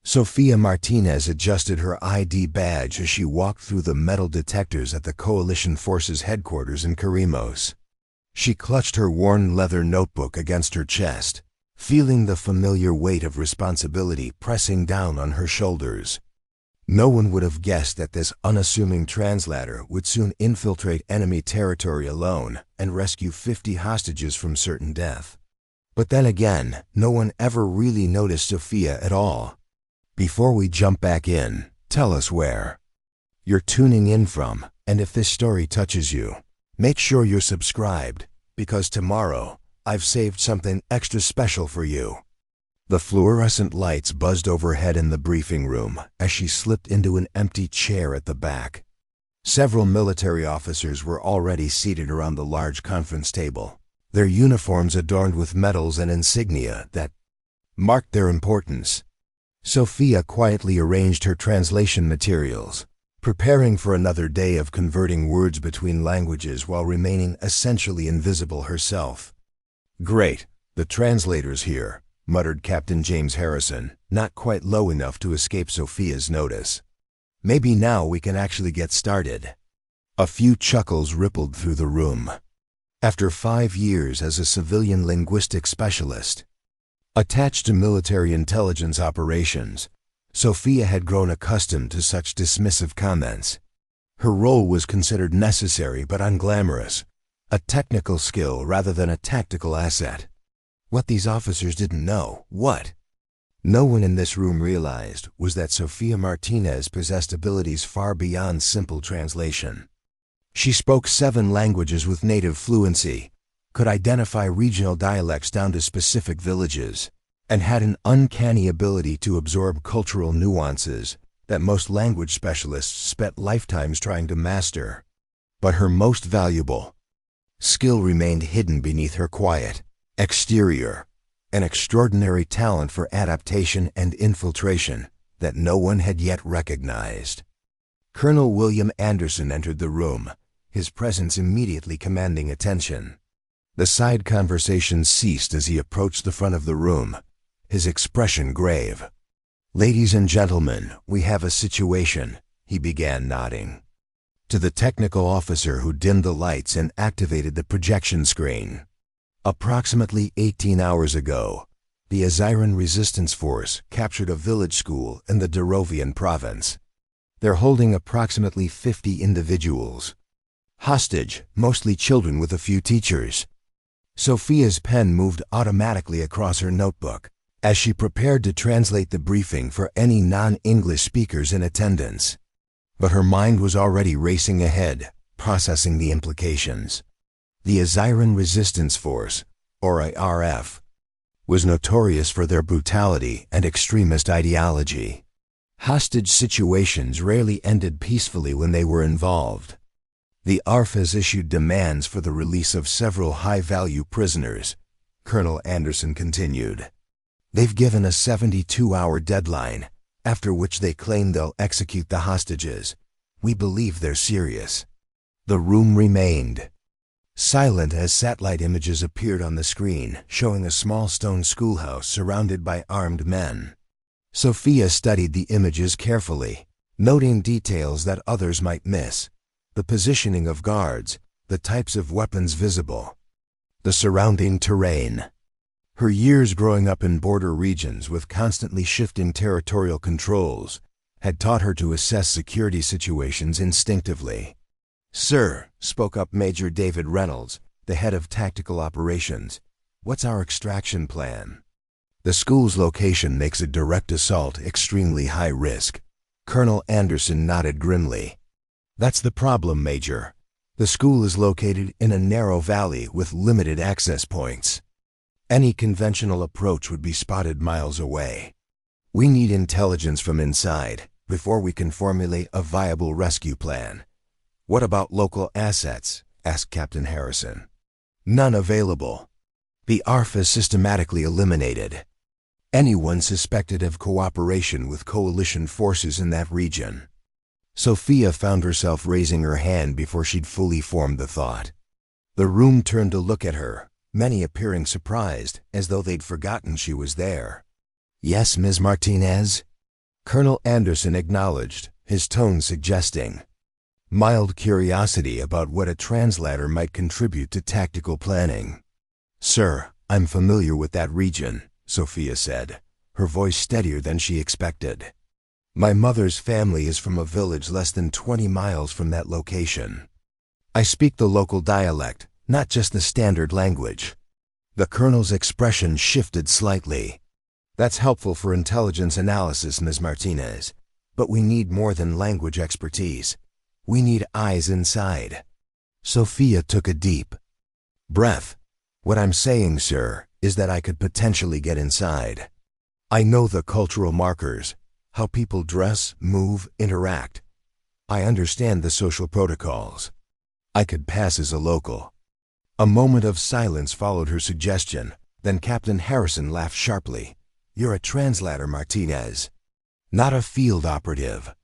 Sophia Martinez adjusted her ID badge as she walked through the metal detectors at the Coalition Forces headquarters in Karimos. She clutched her worn leather notebook against her chest, feeling the familiar weight of responsibility pressing down on her shoulders. No one would have guessed that this unassuming translator would soon infiltrate enemy territory alone and rescue 50 hostages from certain death. But then again, no one ever really noticed Sophia at all. Before we jump back in, tell us where you're tuning in from, and if this story touches you, make sure you're subscribed, because tomorrow I've saved something extra special for you. The fluorescent lights buzzed overhead in the briefing room as she slipped into an empty chair at the back. Several military officers were already seated around the large conference table, their uniforms adorned with medals and insignia that marked their importance. Sophia quietly arranged her translation materials, preparing for another day of converting words between languages while remaining essentially invisible herself. "Great, the translator's here," muttered Captain James Harrison, not quite low enough to escape Sophia's notice. "Maybe now we can actually get started." A few chuckles rippled through the room. After 5 years as a civilian linguistics specialist, attached to military intelligence operations, Sophia had grown accustomed to such dismissive comments. Her role was considered necessary but unglamorous, a technical skill rather than a tactical asset. What these officers didn't know, what no one in this room realized, was that Sophia Martinez possessed abilities far beyond simple translation. She spoke 7 languages with native fluency, could identify regional dialects down to specific villages, and had an uncanny ability to absorb cultural nuances that most language specialists spent lifetimes trying to master. But her most valuable skill remained hidden beneath her quiet exterior, an extraordinary talent for adaptation and infiltration that no one had yet recognized. Colonel William Anderson entered the room, his presence immediately commanding attention. The side conversation ceased as he approached the front of the room, his expression grave. "Ladies and gentlemen, we have a situation," he began, nodding to the technical officer who dimmed the lights and activated the projection screen. Approximately 18 hours ago, the Aziran resistance force captured a village school in the Darovian province. They're holding approximately 50 individuals hostage, mostly children with a few teachers. Sophia's pen moved automatically across her notebook as she prepared to translate the briefing for any non-English speakers in attendance. But her mind was already racing ahead, processing the implications. The Aziran Resistance Force, or ARF, was notorious for their brutality and extremist ideology. Hostage situations rarely ended peacefully when they were involved. The ARF has issued demands for the release of several high-value prisoners, Colonel Anderson continued. They've given a 72-hour deadline, after which they claim they'll execute the hostages. We believe they're serious. The room remained silent as satellite images appeared on the screen, showing a small stone schoolhouse surrounded by armed men. Sophia studied the images carefully, noting details that others might miss: the positioning of guards, the types of weapons visible, the surrounding terrain. Her years growing up in border regions with constantly shifting territorial controls had taught her to assess security situations instinctively. "Sir," spoke up Major David Reynolds, the head of tactical operations, "what's our extraction plan?" "The school's location makes a direct assault extremely high risk." Colonel Anderson nodded grimly. "That's the problem, Major. The school is located in a narrow valley with limited access points. Any conventional approach would be spotted miles away. We need intelligence from inside before we can formulate a viable rescue plan." "What about local assets?" asked Captain Harrison. "None available. The ARF is systematically eliminated anyone suspected of cooperation with coalition forces in that region." Sophia found herself raising her hand before she'd fully formed the thought. The room turned to look at her, many appearing surprised, as though they'd forgotten she was there. "Yes, Ms. Martinez?" Colonel Anderson acknowledged, his tone suggesting mild curiosity about what a translator might contribute to tactical planning. "Sir, I'm familiar with that region," Sophia said, her voice steadier than she expected. "My mother's family is from a village less than 20 miles from that location. I speak the local dialect, not just the standard language." The colonel's expression shifted slightly. "That's helpful for intelligence analysis, Ms. Martinez, but we need more than language expertise. We need eyes inside." Sophia took a deep breath. "What I'm saying, sir, is that I could potentially get inside. I know the cultural markers, how people dress, move, interact. I understand the social protocols. I could pass as a local." A moment of silence followed her suggestion, then Captain Harrison laughed sharply. "You're a translator, Martinez, not a field operative."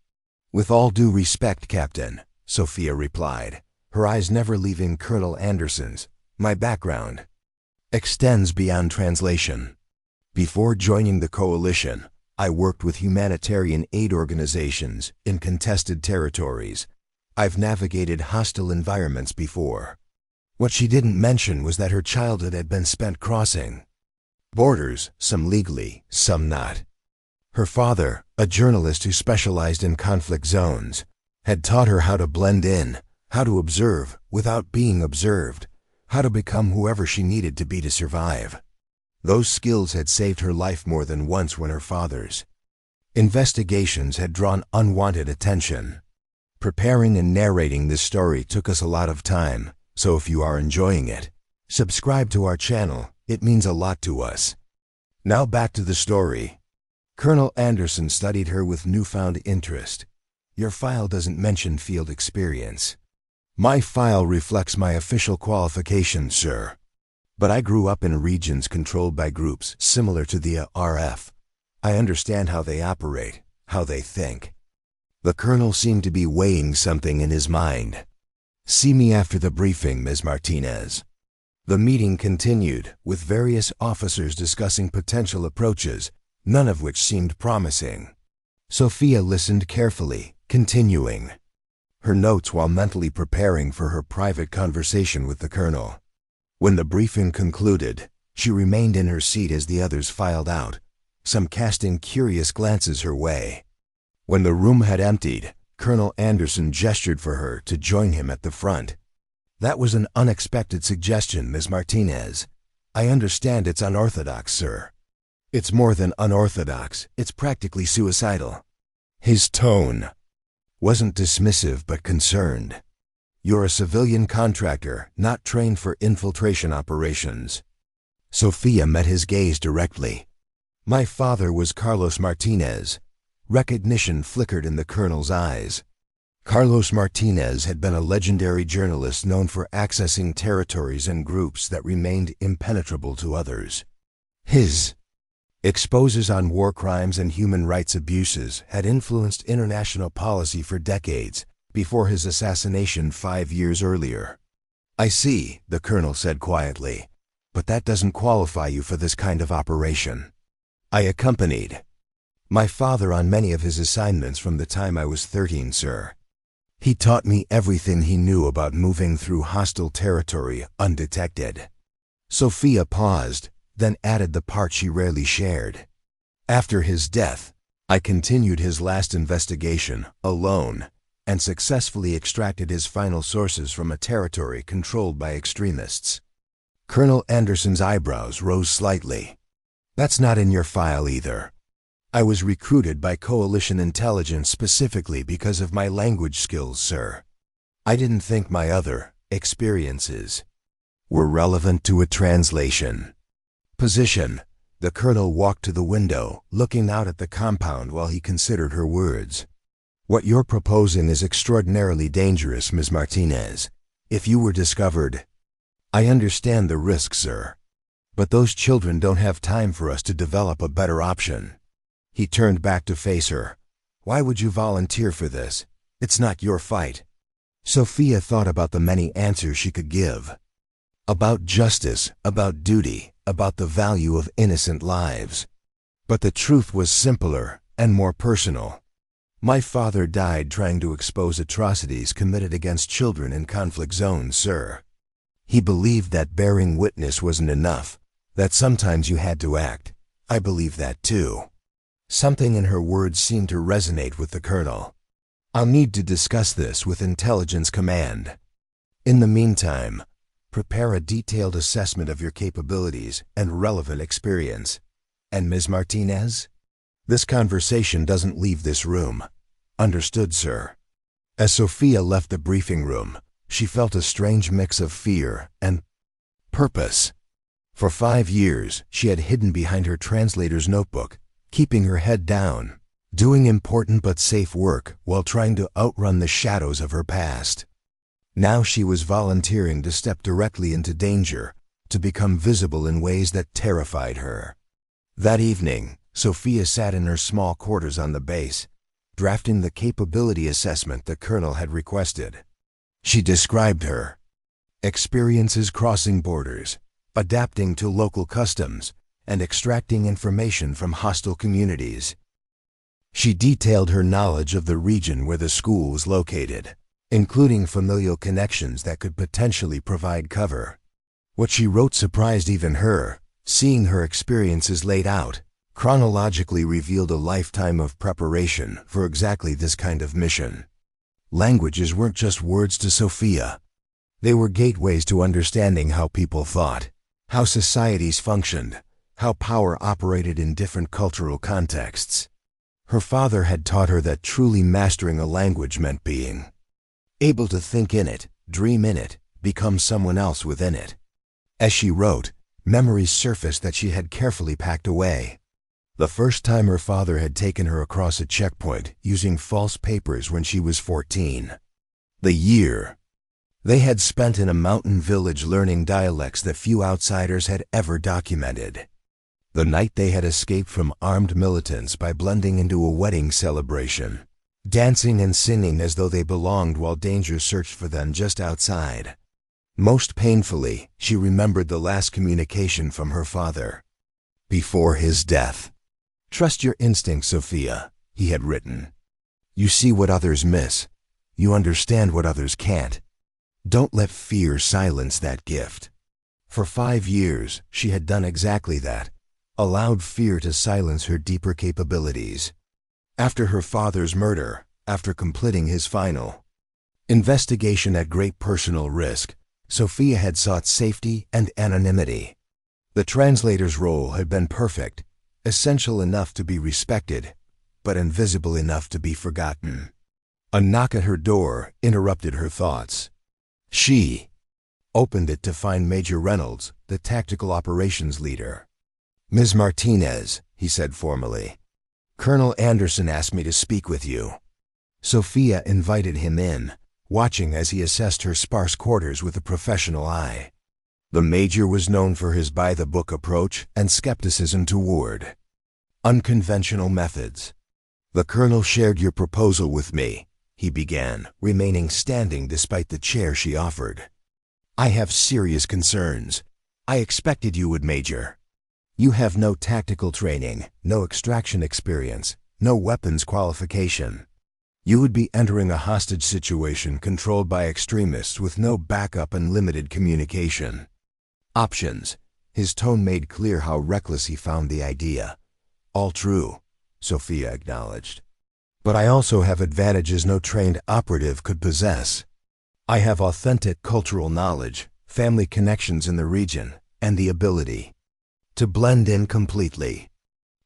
"With all due respect, Captain," Sophia replied, her eyes never leaving Colonel Anderson's, "my background extends beyond translation. Before joining the coalition, I worked with humanitarian aid organizations in contested territories. I've navigated hostile environments before." What she didn't mention was that her childhood had been spent crossing borders, some legally, some not. Her father, a journalist who specialized in conflict zones, had taught her how to blend in, how to observe without being observed, how to become whoever she needed to be to survive. Those skills had saved her life more than once when her father's investigations had drawn unwanted attention. Preparing and narrating this story took us a lot of time, so if you are enjoying it, subscribe to our channel. It means a lot to us. Now back to the story. Colonel Anderson studied her with newfound interest. "Your file doesn't mention field experience." "My file reflects my official qualifications, sir. But I grew up in regions controlled by groups similar to the RF. I understand how they operate, how they think." The colonel seemed to be weighing something in his mind. "See me after the briefing, Ms. Martinez." The meeting continued, with various officers discussing potential approaches, none of which seemed promising. Sophia listened carefully, continuing her notes while mentally preparing for her private conversation with the colonel. When the briefing concluded, she remained in her seat as the others filed out, some casting curious glances her way. When the room had emptied, Colonel Anderson gestured for her to join him at the front. "That was an unexpected suggestion, Ms. Martinez. I understand it's unorthodox, sir." "It's more than unorthodox, it's practically suicidal." His tone wasn't dismissive but concerned. "You're a civilian contractor, not trained for infiltration operations." Sophia met his gaze directly. "My father was Carlos Martinez." Recognition flickered in the colonel's eyes. Carlos Martinez had been a legendary journalist known for accessing territories and groups that remained impenetrable to others. His exposures on war crimes and human rights abuses had influenced international policy for decades, before his assassination 5 years earlier. "I see," the colonel said quietly, "but that doesn't qualify you for this kind of operation." "I accompanied my father on many of his assignments from the time I was 13, sir. He taught me everything he knew about moving through hostile territory undetected." Sophia paused, then added the part she rarely shared. "After his death, I continued his last investigation, alone, and successfully extracted his final sources from a territory controlled by extremists." Colonel Anderson's eyebrows rose slightly. "That's not in your file either. I was recruited by coalition intelligence specifically because of my language skills, sir. I didn't think my other experiences were relevant to a translation position." The colonel walked to the window, looking out at the compound while he considered her words. "What you're proposing is extraordinarily dangerous, Ms. Martinez. If you were discovered—" "I understand the risk, sir. But those children don't have time for us to develop a better option." He turned back to face her. "Why would you volunteer for this? It's not your fight." Sophia thought about the many answers she could give. About justice, about duty, about the value of innocent lives. But the truth was simpler, and more personal. My father died trying to expose atrocities committed against children in conflict zones, sir. He believed that bearing witness wasn't enough, that sometimes you had to act. I believe that too. Something in her words seemed to resonate with the colonel. I'll need to discuss this with Intelligence Command. In the meantime, prepare a detailed assessment of your capabilities and relevant experience. And Ms. Martinez? This conversation doesn't leave this room. Understood, sir. As Sophia left the briefing room, she felt a strange mix of fear and purpose. For 5 years, she had hidden behind her translator's notebook, keeping her head down, doing important but safe work while trying to outrun the shadows of her past. Now she was volunteering to step directly into danger, to become visible in ways that terrified her. That evening, Sophia sat in her small quarters on the base, drafting the capability assessment the colonel had requested. She described her experiences crossing borders, adapting to local customs, and extracting information from hostile communities. She detailed her knowledge of the region where the school was located, including familial connections that could potentially provide cover. What she wrote surprised even her. Seeing her experiences laid out, chronologically revealed a lifetime of preparation for exactly this kind of mission. Languages weren't just words to Sophia. They were gateways to understanding how people thought, how societies functioned, how power operated in different cultural contexts. Her father had taught her that truly mastering a language meant being able to think in it, dream in it, become someone else within it. As she wrote, memories surfaced that she had carefully packed away. The first time her father had taken her across a checkpoint using false papers when she was 14. The year they had spent in a mountain village learning dialects that few outsiders had ever documented. The night they had escaped from armed militants by blending into a wedding celebration, dancing and singing as though they belonged while danger searched for them just outside. Most painfully, she remembered the last communication from her father before his death. "Trust your instincts, Sophia," he had written. "You see what others miss. You understand what others can't. Don't let fear silence that gift." For 5 years, she had done exactly that, allowed fear to silence her deeper capabilities. After her father's murder, after completing his final investigation at great personal risk, Sophia had sought safety and anonymity. The translator's role had been perfect, essential enough to be respected, but invisible enough to be forgotten. A knock at her door interrupted her thoughts. She opened it to find Major Reynolds, the tactical operations leader. "Ms. Martinez," he said formally, "Colonel Anderson asked me to speak with you." Sophia invited him in, watching as he assessed her sparse quarters with a professional eye. The major was known for his by-the-book approach and skepticism toward unconventional methods. "The colonel shared your proposal with me," he began, remaining standing despite the chair she offered. "I have serious concerns. I expected you would, Major. You have no tactical training, no extraction experience, no weapons qualification. You would be entering a hostage situation controlled by extremists with no backup and limited communication options." His tone made clear how reckless he found the idea. "All true," Sophia acknowledged. "But I also have advantages no trained operative could possess. I have authentic cultural knowledge, family connections in the region, and the ability to blend in completely.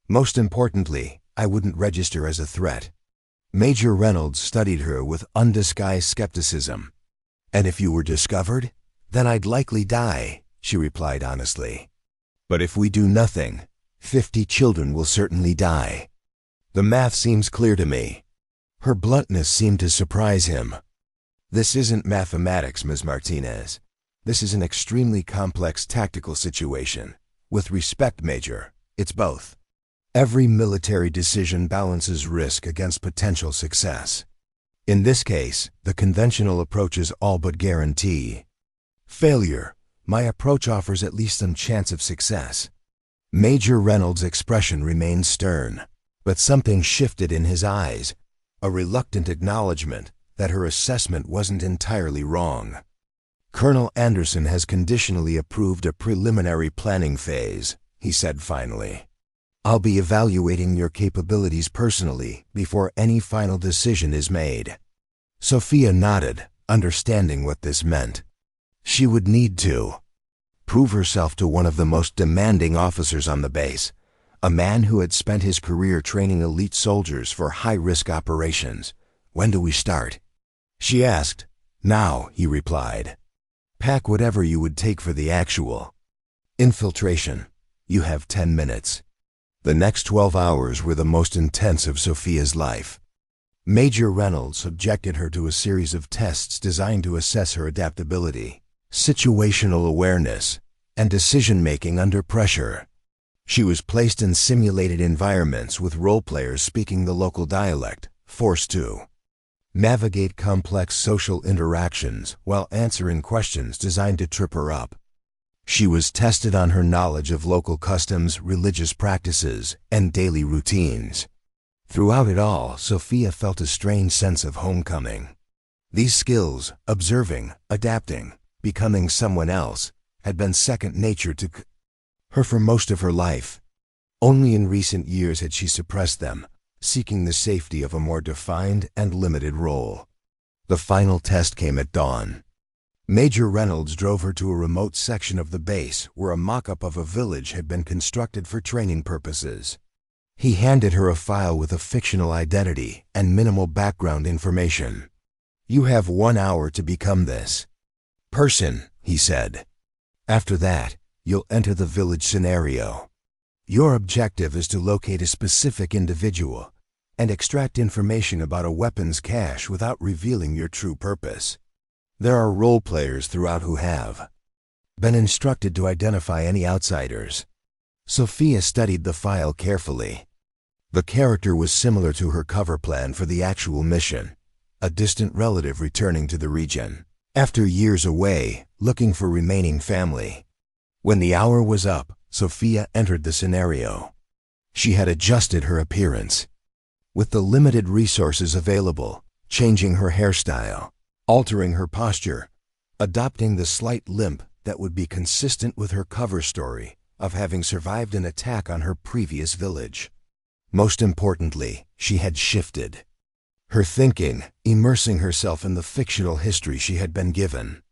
Most importantly, I wouldn't register as a threat." Major Reynolds studied her with undisguised skepticism. "And if you were discovered, then I'd likely die," she replied honestly. "But if we do nothing, 50 children will certainly die. The math seems clear to me." Her bluntness seemed to surprise him. "This isn't mathematics, Ms. Martinez. This is an extremely complex tactical situation. With respect, Major, it's both. Every military decision balances risk against potential success. In this case, the conventional approaches all but guarantee failure. My approach offers at least some chance of success." Major Reynolds' expression remained stern, But something shifted in his eyes, a reluctant acknowledgement that her assessment wasn't entirely wrong. "Colonel Anderson has conditionally approved a preliminary planning phase," he said finally. "I'll be evaluating your capabilities personally before any final decision is made." Sophia nodded, understanding what this meant. She would need to prove herself to one of the most demanding officers on the base, a man who had spent his career training elite soldiers for high-risk operations. "When do we start?" she asked. "Now," he replied. "Pack whatever you would take for the actual infiltration. You have 10 minutes. The next 12 hours were the most intense of Sophia's life. Major Reynolds subjected her to a series of tests designed to assess her adaptability, situational awareness, and decision-making under pressure. She was placed in simulated environments with role-players speaking the local dialect, forced to navigate complex social interactions while answering questions designed to trip her up. She was tested on her knowledge of local customs, religious practices, and daily routines. Throughout it all, Sophia felt a strange sense of homecoming. These skills, observing, adapting, becoming someone else, had been second nature to her for most of her life. Only in recent years had she suppressed them, seeking the safety of a more defined and limited role. The final test came at dawn. Major Reynolds drove her to a remote section of the base where a mock-up of a village had been constructed for training purposes. He handed her a file with a fictional identity and minimal background information. "You have 1 hour to become this person," he said. "After that, you'll enter the village scenario. Your objective is to locate a specific individual and extract information about a weapons cache without revealing your true purpose. There are role players throughout who have been instructed to identify any outsiders." Sophia studied the file carefully. The character was similar to her cover plan for the actual mission, a distant relative returning to the region after years away, looking for remaining family. When the hour was up, Sophia entered the scenario. She had adjusted her appearance. With the limited resources available, changing her hairstyle, altering her posture, adopting the slight limp that would be consistent with her cover story of having survived an attack on her previous village. Most importantly, she had shifted her thinking, immersing herself in the fictional history she had been given.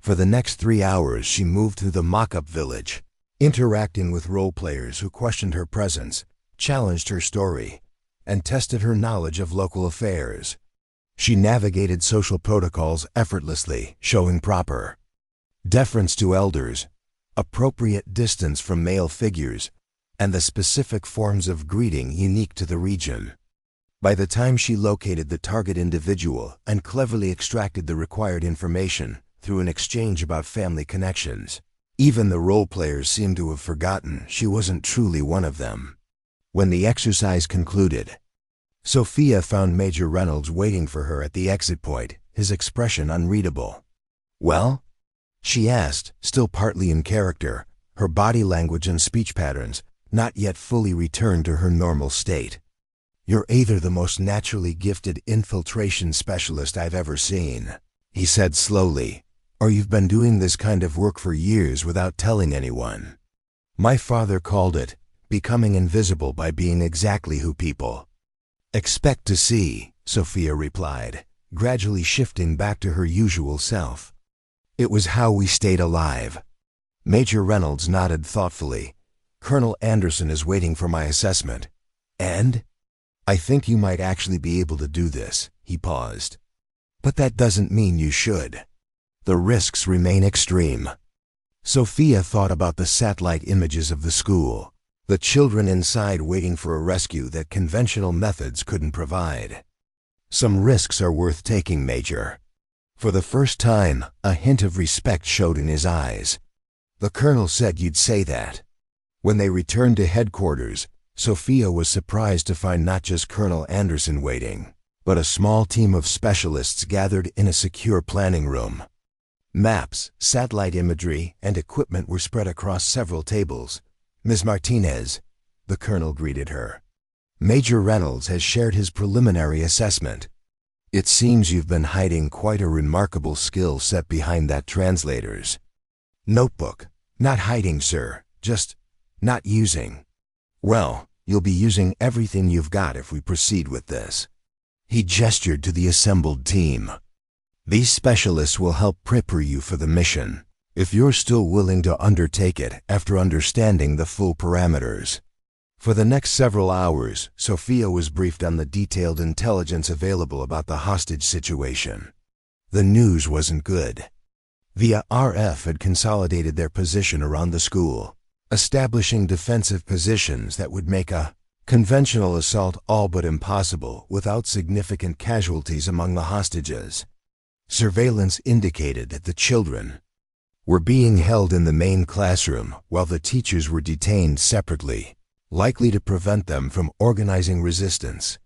For the next 3 hours, she moved through the mock-up village, interacting with role-players who questioned her presence, challenged her story, and tested her knowledge of local affairs. She navigated social protocols effortlessly, showing proper deference to elders, appropriate distance from male figures, and the specific forms of greeting unique to the region. By the time she located the target individual and cleverly extracted the required information through an exchange about family connections, even the role-players seemed to have forgotten she wasn't truly one of them. When the exercise concluded, Sophia found Major Reynolds waiting for her at the exit point, his expression unreadable. "Well?" she asked, still partly in character, her body language and speech patterns not yet fully returned to her normal state. "You're either the most naturally gifted infiltration specialist I've ever seen," he said slowly, "or you've been doing this kind of work for years without telling anyone. My father called it becoming invisible by being exactly who people expect to see," Sophia replied, gradually shifting back to her usual self. "It was how we stayed alive." Major Reynolds nodded thoughtfully. "Colonel Anderson is waiting for my assessment. And? I think you might actually be able to do this," he paused. "But that doesn't mean you should. The risks remain extreme." Sophia thought about the satellite images of the school, the children inside waiting for a rescue that conventional methods couldn't provide. "Some risks are worth taking, Major." For the first time, a hint of respect showed in his eyes. "The colonel said you'd say that." When they returned to headquarters, Sophia was surprised to find not just Colonel Anderson waiting, but a small team of specialists gathered in a secure planning room. Maps, satellite imagery, and equipment were spread across several tables. "Ms. Martinez," the colonel greeted her. Major Reynolds has shared his preliminary assessment. It seems you've been hiding quite a remarkable skill set behind that translator's notebook. Not hiding, sir, just not using. Well, you'll be using everything you've got if we proceed with this. He gestured to the assembled team. These specialists will help prepare you for the mission, if you're still willing to undertake it after understanding the full parameters. For the next several hours, Sophia was briefed on the detailed intelligence available about the hostage situation. The news wasn't good. The RF had consolidated their position around the school, establishing defensive positions that would make a conventional assault all but impossible without significant casualties among the hostages. Surveillance indicated that the children were being held in the main classroom while the teachers were detained separately, likely to prevent them from organizing resistance.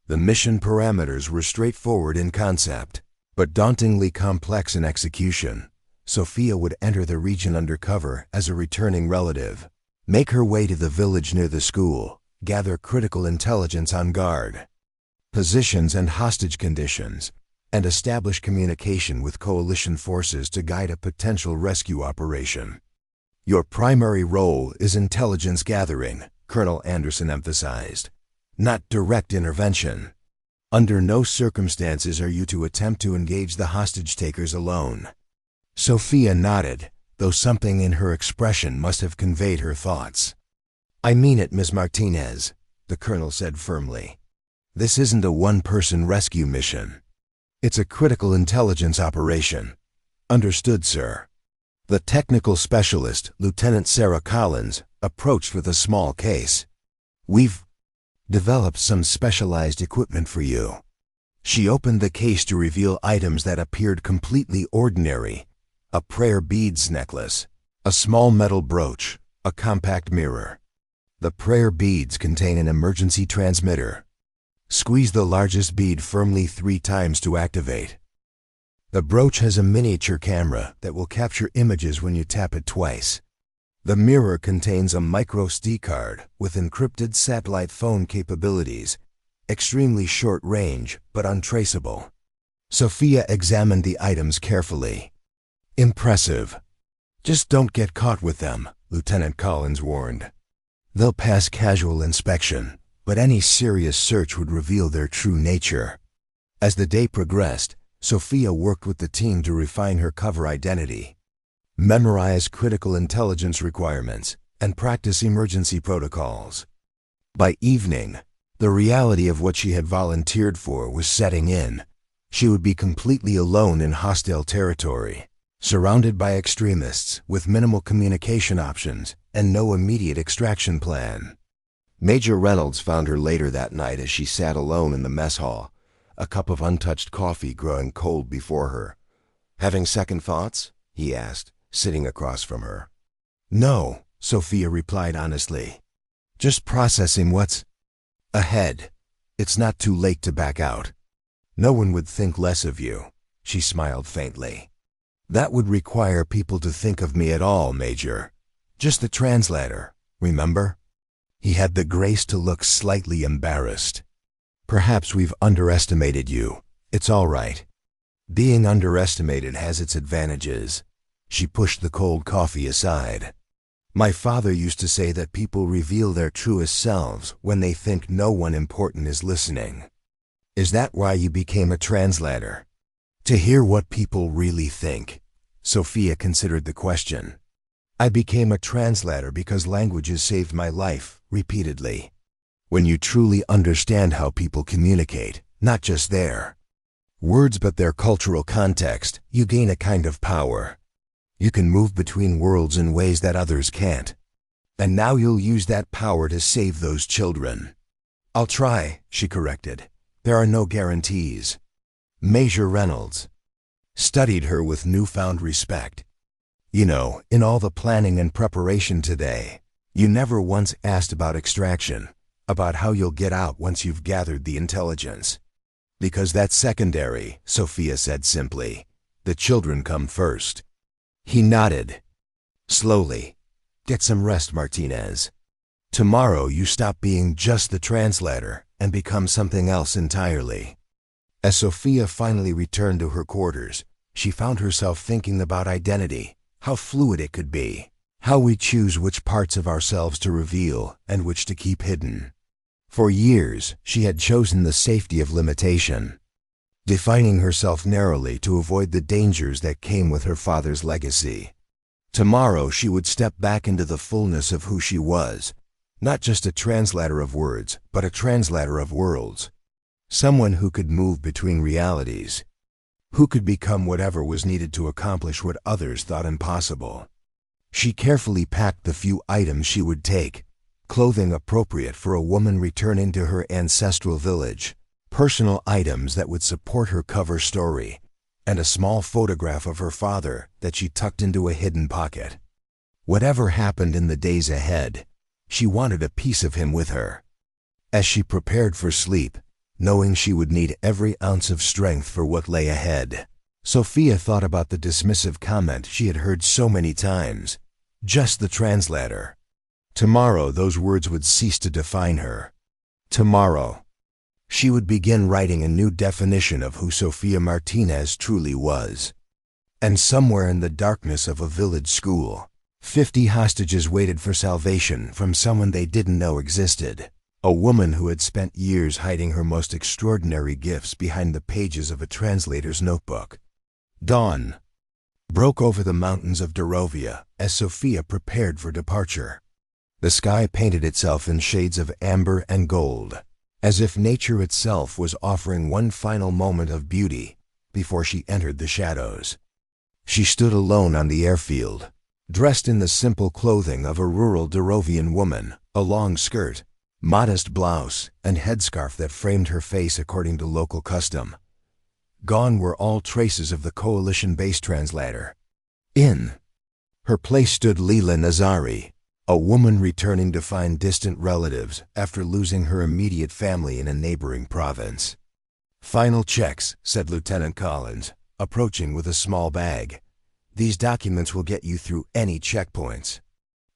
The mission parameters were straightforward in concept, but dauntingly complex in execution. Sophia would enter the region undercover as a returning relative, make her way to the village near the school, gather critical intelligence on guard positions and hostage conditions, and establish communication with coalition forces to guide a potential rescue operation. Your primary role is intelligence gathering, Colonel Anderson emphasized, not direct intervention. Under no circumstances are you to attempt to engage the hostage-takers alone. Sophia nodded, though something in her expression must have conveyed her thoughts. I mean it, Ms. Martinez, the colonel said firmly. This isn't a one-person rescue mission. It's a critical intelligence operation. Understood, sir. The technical specialist, Lieutenant Sarah Collins, approached with a small case. We've developed some specialized equipment for you. She opened the case to reveal items that appeared completely ordinary. A prayer beads necklace, a small metal brooch, a compact mirror. The prayer beads contain an emergency transmitter. Squeeze the largest bead firmly 3 times to activate. The brooch has a miniature camera that will capture images when you tap it twice. The mirror contains a micro SD card with encrypted satellite phone capabilities, extremely short range but untraceable. Sophia examined the items carefully. Impressive. Just don't get caught with them, Lieutenant Collins warned. They'll pass casual inspection, but any serious search would reveal their true nature. As the day progressed, Sophia worked with the team to refine her cover identity, memorize critical intelligence requirements, and practice emergency protocols. By evening, the reality of what she had volunteered for was setting in. She would be completely alone in hostile territory, surrounded by extremists with minimal communication options and no immediate extraction plan. Major Reynolds found her later that night as she sat alone in the mess hall, a cup of untouched coffee growing cold before her. Having second thoughts? He asked, sitting across from her. No, Sophia replied honestly. Just processing what's ahead. It's not too late to back out. No one would think less of you, she smiled faintly. That would require people to think of me at all, Major. Just the translator, remember? He had the grace to look slightly embarrassed. Perhaps we've underestimated you. It's all right. Being underestimated has its advantages. She pushed the cold coffee aside. My father used to say that people reveal their truest selves when they think no one important is listening. Is that why you became a translator? To hear what people really think. Sophia considered the question. I became a translator because languages saved my life, repeatedly. When you truly understand how people communicate, not just their words but their cultural context, you gain a kind of power. You can move between worlds in ways that others can't. And now you'll use that power to save those children. I'll try, she corrected. There are no guarantees. Major Reynolds studied her with newfound respect. You know, in all the planning and preparation today, you never once asked about extraction, about how you'll get out once you've gathered the intelligence. Because that's secondary, Sophia said simply. The children come first. He nodded. Slowly. Get some rest, Martinez. Tomorrow you stop being just the translator and become something else entirely. As Sophia finally returned to her quarters, she found herself thinking about identity, how fluid it could be, how we choose which parts of ourselves to reveal and which to keep hidden. For years, she had chosen the safety of limitation, defining herself narrowly to avoid the dangers that came with her father's legacy. Tomorrow she would step back into the fullness of who she was, not just a translator of words, but a translator of worlds. Someone who could move between realities, who could become whatever was needed to accomplish what others thought impossible. She carefully packed the few items she would take, clothing appropriate for a woman returning to her ancestral village, personal items that would support her cover story, and a small photograph of her father that she tucked into a hidden pocket. Whatever happened in the days ahead, she wanted a piece of him with her. As she prepared for sleep, knowing she would need every ounce of strength for what lay ahead, Sophia thought about the dismissive comment she had heard so many times, "Just the translator." Tomorrow those words would cease to define her. Tomorrow, she would begin writing a new definition of who Sophia Martinez truly was. And somewhere in the darkness of a village school, 50 hostages waited for salvation from someone they didn't know existed. A woman who had spent years hiding her most extraordinary gifts behind the pages of a translator's notebook. Dawn broke over the mountains of Dorovia as Sophia prepared for departure. The sky painted itself in shades of amber and gold, as if nature itself was offering one final moment of beauty before she entered the shadows. She stood alone on the airfield, dressed in the simple clothing of a rural Dorovian woman, a long skirt, modest blouse, and headscarf that framed her face according to local custom. Gone were all traces of the coalition-based translator. In her place stood Leila Nazari, a woman returning to find distant relatives after losing her immediate family in a neighboring province. "Final checks," said Lieutenant Collins, approaching with a small bag. "These documents will get you through any checkpoints."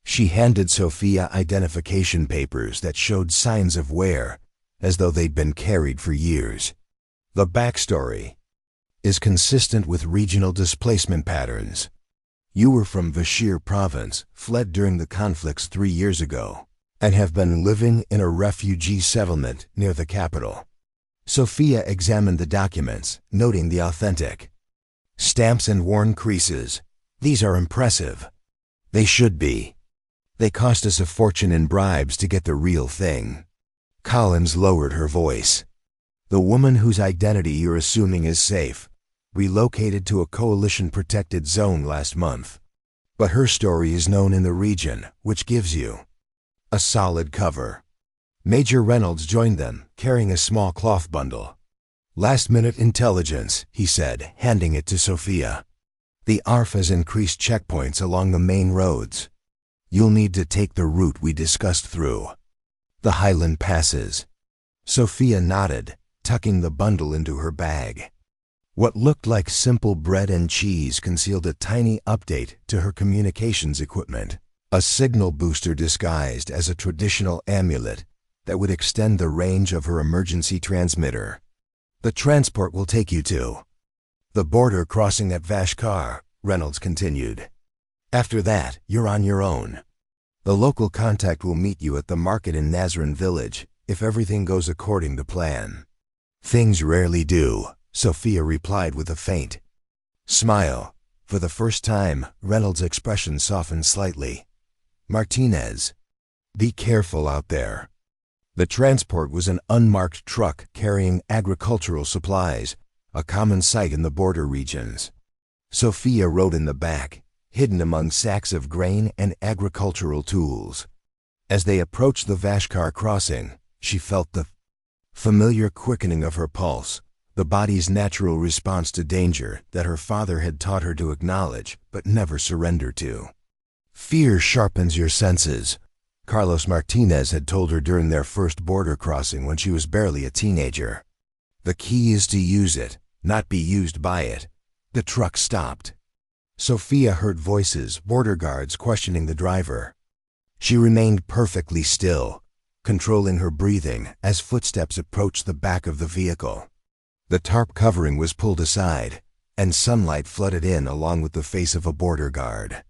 She handed Sophia identification papers that showed signs of wear, as though they'd been carried for years. The backstory is consistent with regional displacement patterns. You were from Bashir province, fled during the conflicts 3 years ago, and have been living in a refugee settlement near the capital. Sophia examined the documents, noting the authentic stamps and worn creases. "These are impressive." "They should be. They cost us a fortune in bribes to get the real thing." Collins lowered her voice. "The woman whose identity you're assuming is safe relocated to a coalition-protected zone last month. But her story is known in the region, which gives you a solid cover." Major Reynolds joined them, carrying a small cloth bundle. "Last-minute intelligence," he said, handing it to Sophia. "The ARF has increased checkpoints along the main roads. You'll need to take the route we discussed through the Highland Passes." Sophia nodded, tucking the bundle into her bag. What looked like simple bread and cheese concealed a tiny update to her communications equipment, a signal booster disguised as a traditional amulet that would extend the range of her emergency transmitter. "The transport will take you to the border crossing at Vashkar," Reynolds continued. "After that, you're on your own. The local contact will meet you at the market in Nazran village if everything goes according to plan." "Things rarely do," Sophia replied with a faint smile. For the first time, Reynolds' expression softened slightly. "Martinez, be careful out there." The transport was an unmarked truck carrying agricultural supplies, a common sight in the border regions. Sophia rode in the back, hidden among sacks of grain and agricultural tools. As they approached the Vashkar crossing, she felt the familiar quickening of her pulse, the body's natural response to danger that her father had taught her to acknowledge but never surrender to. "Fear sharpens your senses," Carlos Martinez had told her during their first border crossing when she was barely a teenager. "The key is to use it, not be used by it." The truck stopped. Sophia heard voices, border guards questioning the driver. She remained perfectly still, controlling her breathing as footsteps approached the back of the vehicle. The tarp covering was pulled aside, and sunlight flooded in along with the face of a border guard.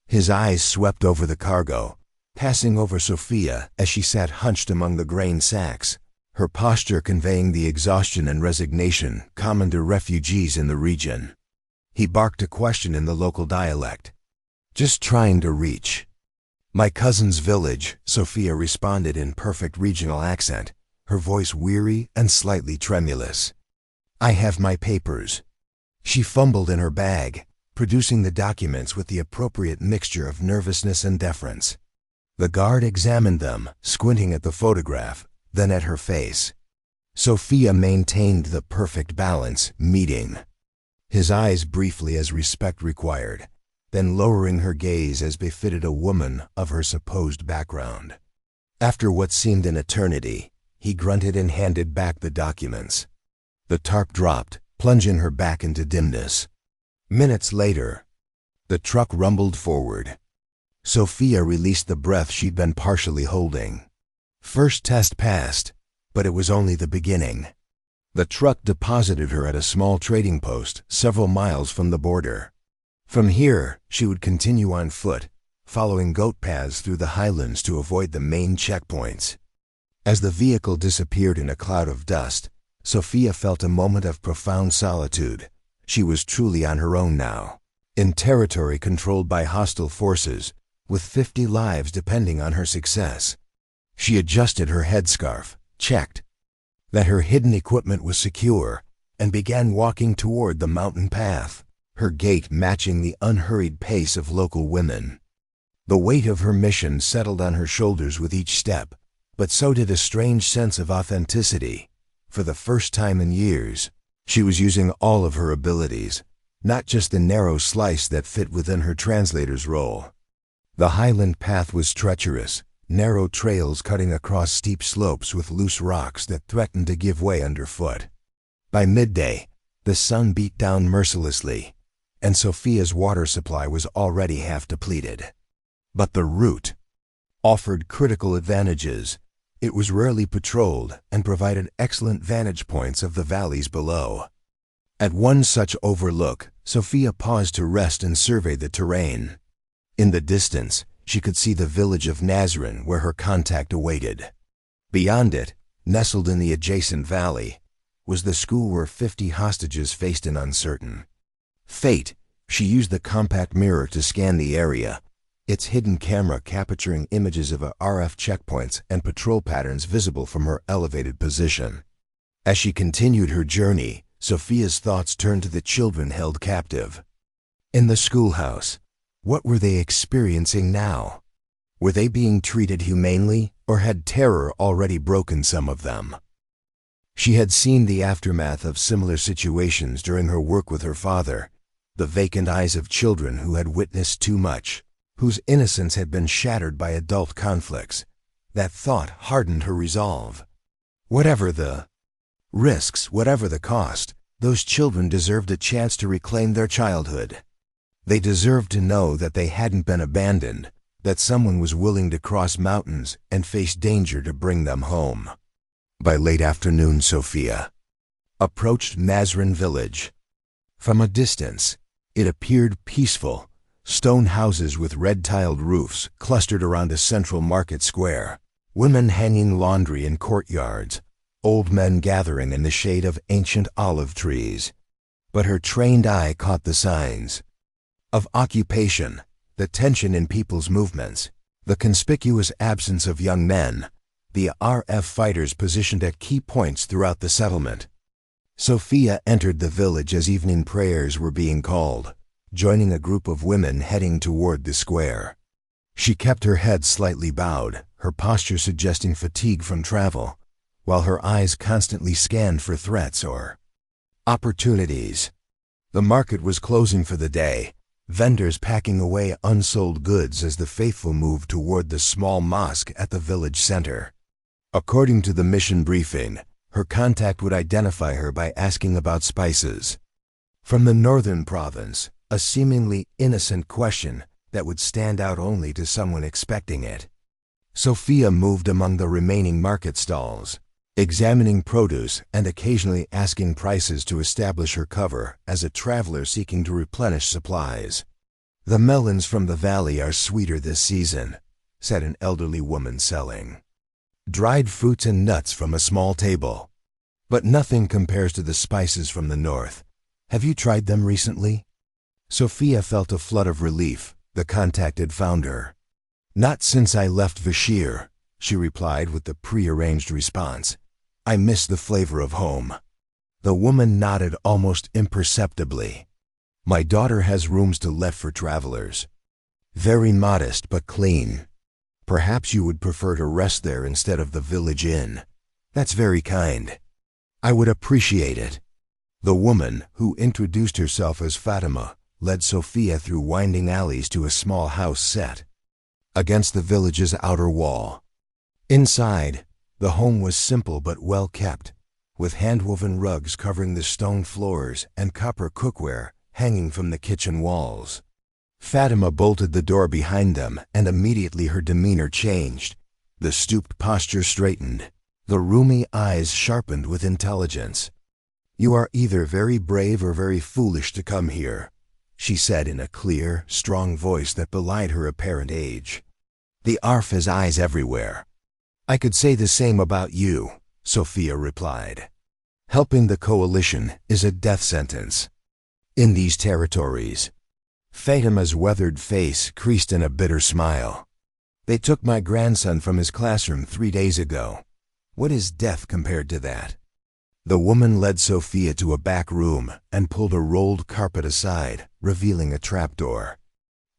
His eyes swept over the cargo, passing over Sophia as she sat hunched among the grain sacks, her posture conveying the exhaustion and resignation common to refugees in the region. He barked a question in the local dialect. "Just trying to reach my cousin's village," Sophia responded in perfect regional accent, her voice weary and slightly tremulous. "I have my papers." She fumbled in her bag, producing the documents with the appropriate mixture of nervousness and deference. The guard examined them, squinting at the photograph, then at her face. Sophia maintained the perfect balance, meeting his eyes briefly as respect required, then lowering her gaze as befitted a woman of her supposed background. After what seemed an eternity, he grunted and handed back the documents. The tarp dropped, plunging her back into dimness. Minutes later, the truck rumbled forward. Sophia released the breath she'd been partially holding. First test passed, but it was only the beginning. The truck deposited her at a small trading post several miles from the border. From here, she would continue on foot, following goat paths through the highlands to avoid the main checkpoints. As the vehicle disappeared in a cloud of dust, Sophia felt a moment of profound solitude. She was truly on her own now, in territory controlled by hostile forces, with 50 lives depending on her success. She adjusted her headscarf, checked that her hidden equipment was secure, and began walking toward the mountain path, her gait matching the unhurried pace of local women. The weight of her mission settled on her shoulders with each step, but so did a strange sense of authenticity. For the first time in years, she was using all of her abilities, not just the narrow slice that fit within her translator's role. The highland path was treacherous, narrow trails cutting across steep slopes with loose rocks that threatened to give way underfoot. By midday, the sun beat down mercilessly, and Sophia's water supply was already half depleted. But the route offered critical advantages. It was rarely patrolled and provided excellent vantage points of the valleys below. At one such overlook, Sophia paused to rest and survey the terrain. In the distance, she could see the village of Nazarene where her contact awaited. Beyond it, nestled in the adjacent valley, was the school where 50 hostages faced an uncertain fate. She used the compact mirror to scan the area, its hidden camera capturing images of RF checkpoints and patrol patterns visible from her elevated position. As she continued her journey, Sophia's thoughts turned to the children held captive. In the schoolhouse, what were they experiencing now? Were they being treated humanely, or had terror already broken some of them? She had seen the aftermath of similar situations during her work with her father, the vacant eyes of children who had witnessed too much, whose innocence had been shattered by adult conflicts. That thought hardened her resolve. Whatever the risks, whatever the cost, those children deserved a chance to reclaim their childhood. They deserved to know that they hadn't been abandoned, that someone was willing to cross mountains and face danger to bring them home. By late afternoon, Sophia approached Nazarene village. From a distance, it appeared peaceful. Stone houses with red-tiled roofs clustered around a central market square, women hanging laundry in courtyards, old men gathering in the shade of ancient olive trees. But her trained eye caught the signs of occupation, the tension in people's movements, the conspicuous absence of young men, the RF fighters positioned at key points throughout the settlement. Sophia entered the village as evening prayers were being called, joining a group of women heading toward the square. She kept her head slightly bowed, her posture suggesting fatigue from travel, while her eyes constantly scanned for threats or opportunities. The market was closing for the day, vendors packing away unsold goods as the faithful moved toward the small mosque at the village center. According to the mission briefing, her contact would identify her by asking about spices from the northern province, a seemingly innocent question that would stand out only to someone expecting it. Sophia moved among the remaining market stalls, examining produce and occasionally asking prices to establish her cover as a traveler seeking to replenish supplies. "The melons from the valley are sweeter this season," said an elderly woman selling. "Dried fruits and nuts from a small table. But nothing compares to the spices from the north. Have you tried them recently?" Sophia felt a flood of relief. The contact had found her. "Not since I left Vashir," she replied with the pre-arranged response. "I miss the flavor of home." The woman nodded almost imperceptibly. "My daughter has rooms to let for travelers. Very modest but clean. Perhaps you would prefer to rest there instead of the village inn. That's very kind. I would appreciate it." The woman, who introduced herself as Fatima, led Sophia through winding alleys to a small house set against the village's outer wall. Inside, the home was simple but well kept, with hand-woven rugs covering the stone floors and copper cookware hanging from the kitchen walls. Fatima bolted the door behind them, and immediately her demeanor changed. The stooped posture straightened, the rheumy eyes sharpened with intelligence. "You are either very brave or very foolish to come here," she said in a clear, strong voice that belied her apparent age. "The ARF has eyes everywhere." "I could say the same about you," Sophia replied. "Helping the coalition is a death sentence in these territories." Fatima's weathered face creased in a bitter smile. "They took my grandson from his classroom 3 days ago. What is death compared to that?" The woman led Sophia to a back room and pulled a rolled carpet aside, revealing a trapdoor.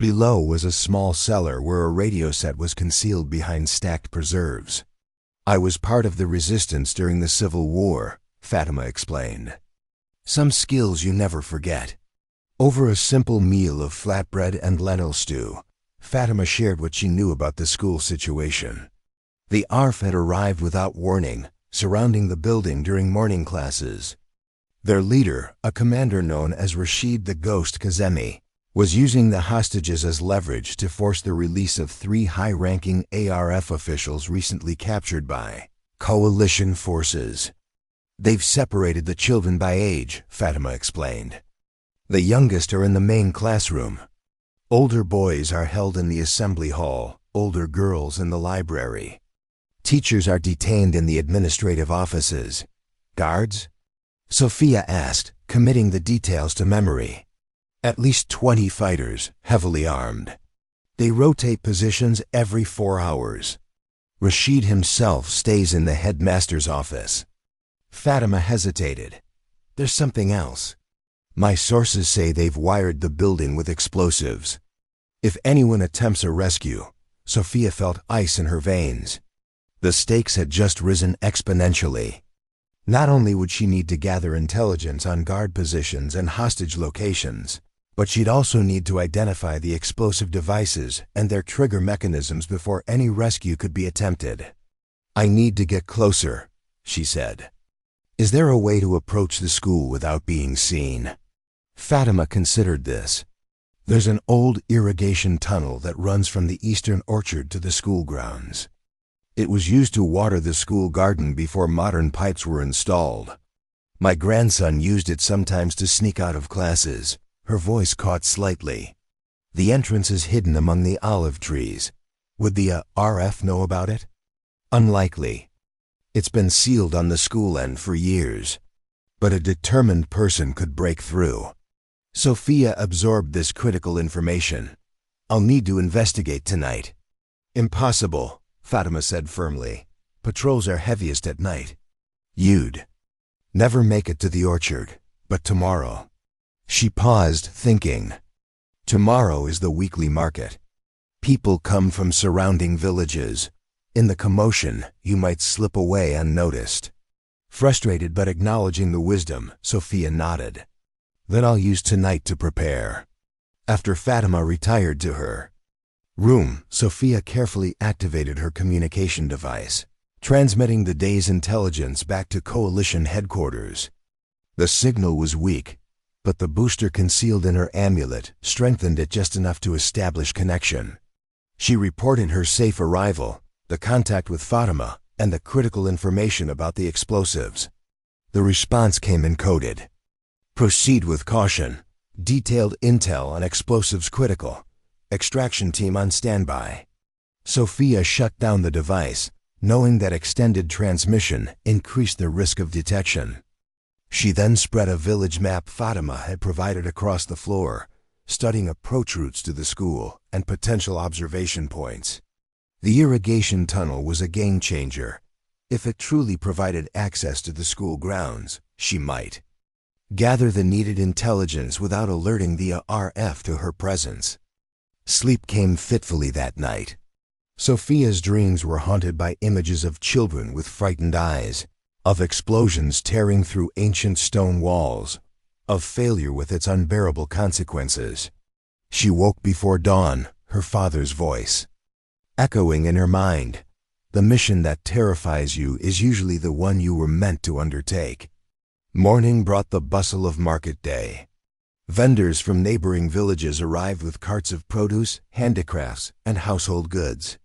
Below was a small cellar where a radio set was concealed behind stacked preserves. "I was part of the resistance during the Civil War," Fatima explained. "Some skills you never forget." Over a simple meal of flatbread and lentil stew, Fatima shared what she knew about the school situation. The ARF had arrived without warning, surrounding the building during morning classes. Their leader, a commander known as Rashid the Ghost Kazemi, was using the hostages as leverage to force the release of 3 high-ranking ARF officials recently captured by coalition forces. "They've separated the children by age," Fatima explained. "The youngest are in the main classroom. Older boys are held in the assembly hall, older girls in the library. Teachers are detained in the administrative offices." "Guards?" Sophia asked, committing the details to memory. "At least 20 fighters, heavily armed. They rotate positions every 4 hours. Rashid himself stays in the headmaster's office." Fatima hesitated. "There's something else. My sources say they've wired the building with explosives. If anyone attempts a rescue," Sophia felt ice in her veins. The stakes had just risen exponentially. Not only would she need to gather intelligence on guard positions and hostage locations, but she'd also need to identify the explosive devices and their trigger mechanisms before any rescue could be attempted. "I need to get closer," she said. "Is there a way to approach the school without being seen?" Fatima considered this. "There's an old irrigation tunnel that runs from the eastern orchard to the school grounds. It was used to water the school garden before modern pipes were installed. My grandson used it sometimes to sneak out of classes." Her voice caught slightly. "The entrance is hidden among the olive trees. Would the RF know about it?" "Unlikely. It's been sealed on the school end for years. But a determined person could break through." Sophia absorbed this critical information. "I'll need to investigate tonight." "Impossible," Fatima said firmly. "Patrols are heaviest at night. You'd never make it to the orchard, but tomorrow." She paused, thinking. Tomorrow is the weekly market. People come from surrounding villages. In the commotion, you might slip away unnoticed. Frustrated but acknowledging the wisdom, Sophia nodded. "Then I'll use tonight to prepare." After Fatima retired to her room, Sophia carefully activated her communication device, transmitting the day's intelligence back to coalition headquarters. The signal was weak, but the booster concealed in her amulet strengthened it just enough to establish connection. She reported her safe arrival, the contact with Fatima, and the critical information about the explosives. The response came encoded. Proceed with caution. Detailed intel on explosives critical. Extraction team on standby. Sophia shut down the device, knowing that extended transmission increased the risk of detection. She then spread a village map Fatima had provided across the floor, studying approach routes to the school and potential observation points. The irrigation tunnel was a game-changer. If it truly provided access to the school grounds, she might gather the needed intelligence without alerting the RF to her presence. Sleep came fitfully that night. Sophia's dreams were haunted by images of children with frightened eyes, of explosions tearing through ancient stone walls, of failure with its unbearable consequences. She woke before dawn, her father's voice echoing in her mind. The mission that terrifies you is usually the one you were meant to undertake. Morning brought the bustle of market day. Vendors from neighboring villages arrived with carts of produce, handicrafts, and household goods.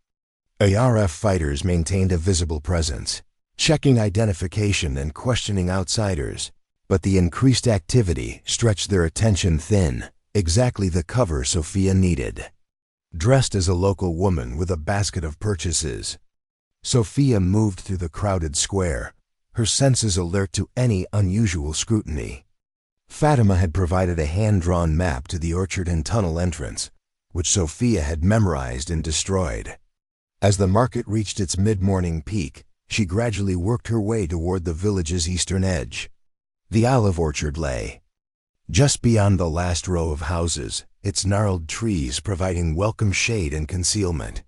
ARF fighters maintained a visible presence, checking identification and questioning outsiders, but the increased activity stretched their attention thin, exactly the cover Sophia needed. Dressed as a local woman with a basket of purchases, Sophia moved through the crowded square, her senses alert to any unusual scrutiny. Fatima had provided a hand-drawn map to the orchard and tunnel entrance, which Sophia had memorized and destroyed. As the market reached its mid-morning peak, she gradually worked her way toward the village's eastern edge. The olive orchard lay just beyond the last row of houses, its gnarled trees providing welcome shade and concealment.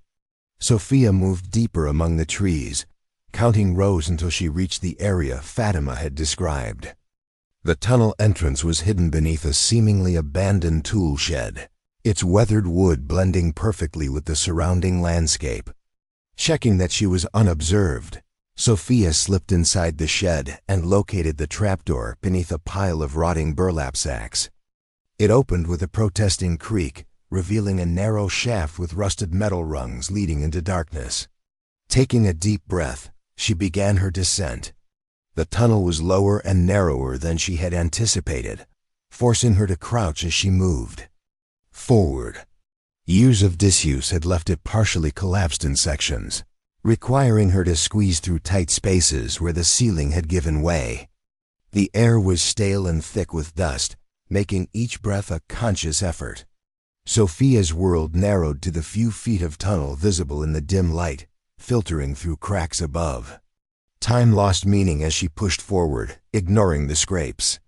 Sophia moved deeper among the trees, counting rows until she reached the area Fatima had described. The tunnel entrance was hidden beneath a seemingly abandoned tool shed, its weathered wood blending perfectly with the surrounding landscape. Checking that she was unobserved, Sophia slipped inside the shed and located the trapdoor beneath a pile of rotting burlap sacks. It opened with a protesting creak, revealing a narrow shaft with rusted metal rungs leading into darkness. Taking a deep breath, she began her descent. The tunnel was lower and narrower than she had anticipated, forcing her to crouch as she moved forward. Years of disuse had left it partially collapsed in sections, requiring her to squeeze through tight spaces where the ceiling had given way. The air was stale and thick with dust, making each breath a conscious effort. Sophia's world narrowed to the few feet of tunnel visible in the dim light, filtering through cracks above. Time lost meaning as she pushed forward, ignoring the scrapes.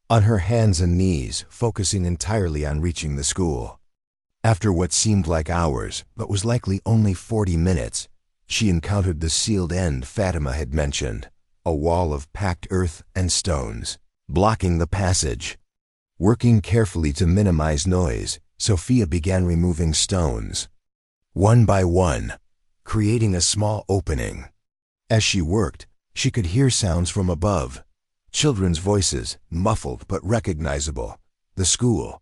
On her hands and knees, focusing entirely on reaching the school. After what seemed like hours, but was likely only 40 minutes, she encountered the sealed end Fatima had mentioned, a wall of packed earth and stones, blocking the passage. Working carefully to minimize noise, Sophia began removing stones, one by one, creating a small opening. As she worked, she could hear sounds from above, children's voices, muffled but recognizable. The school.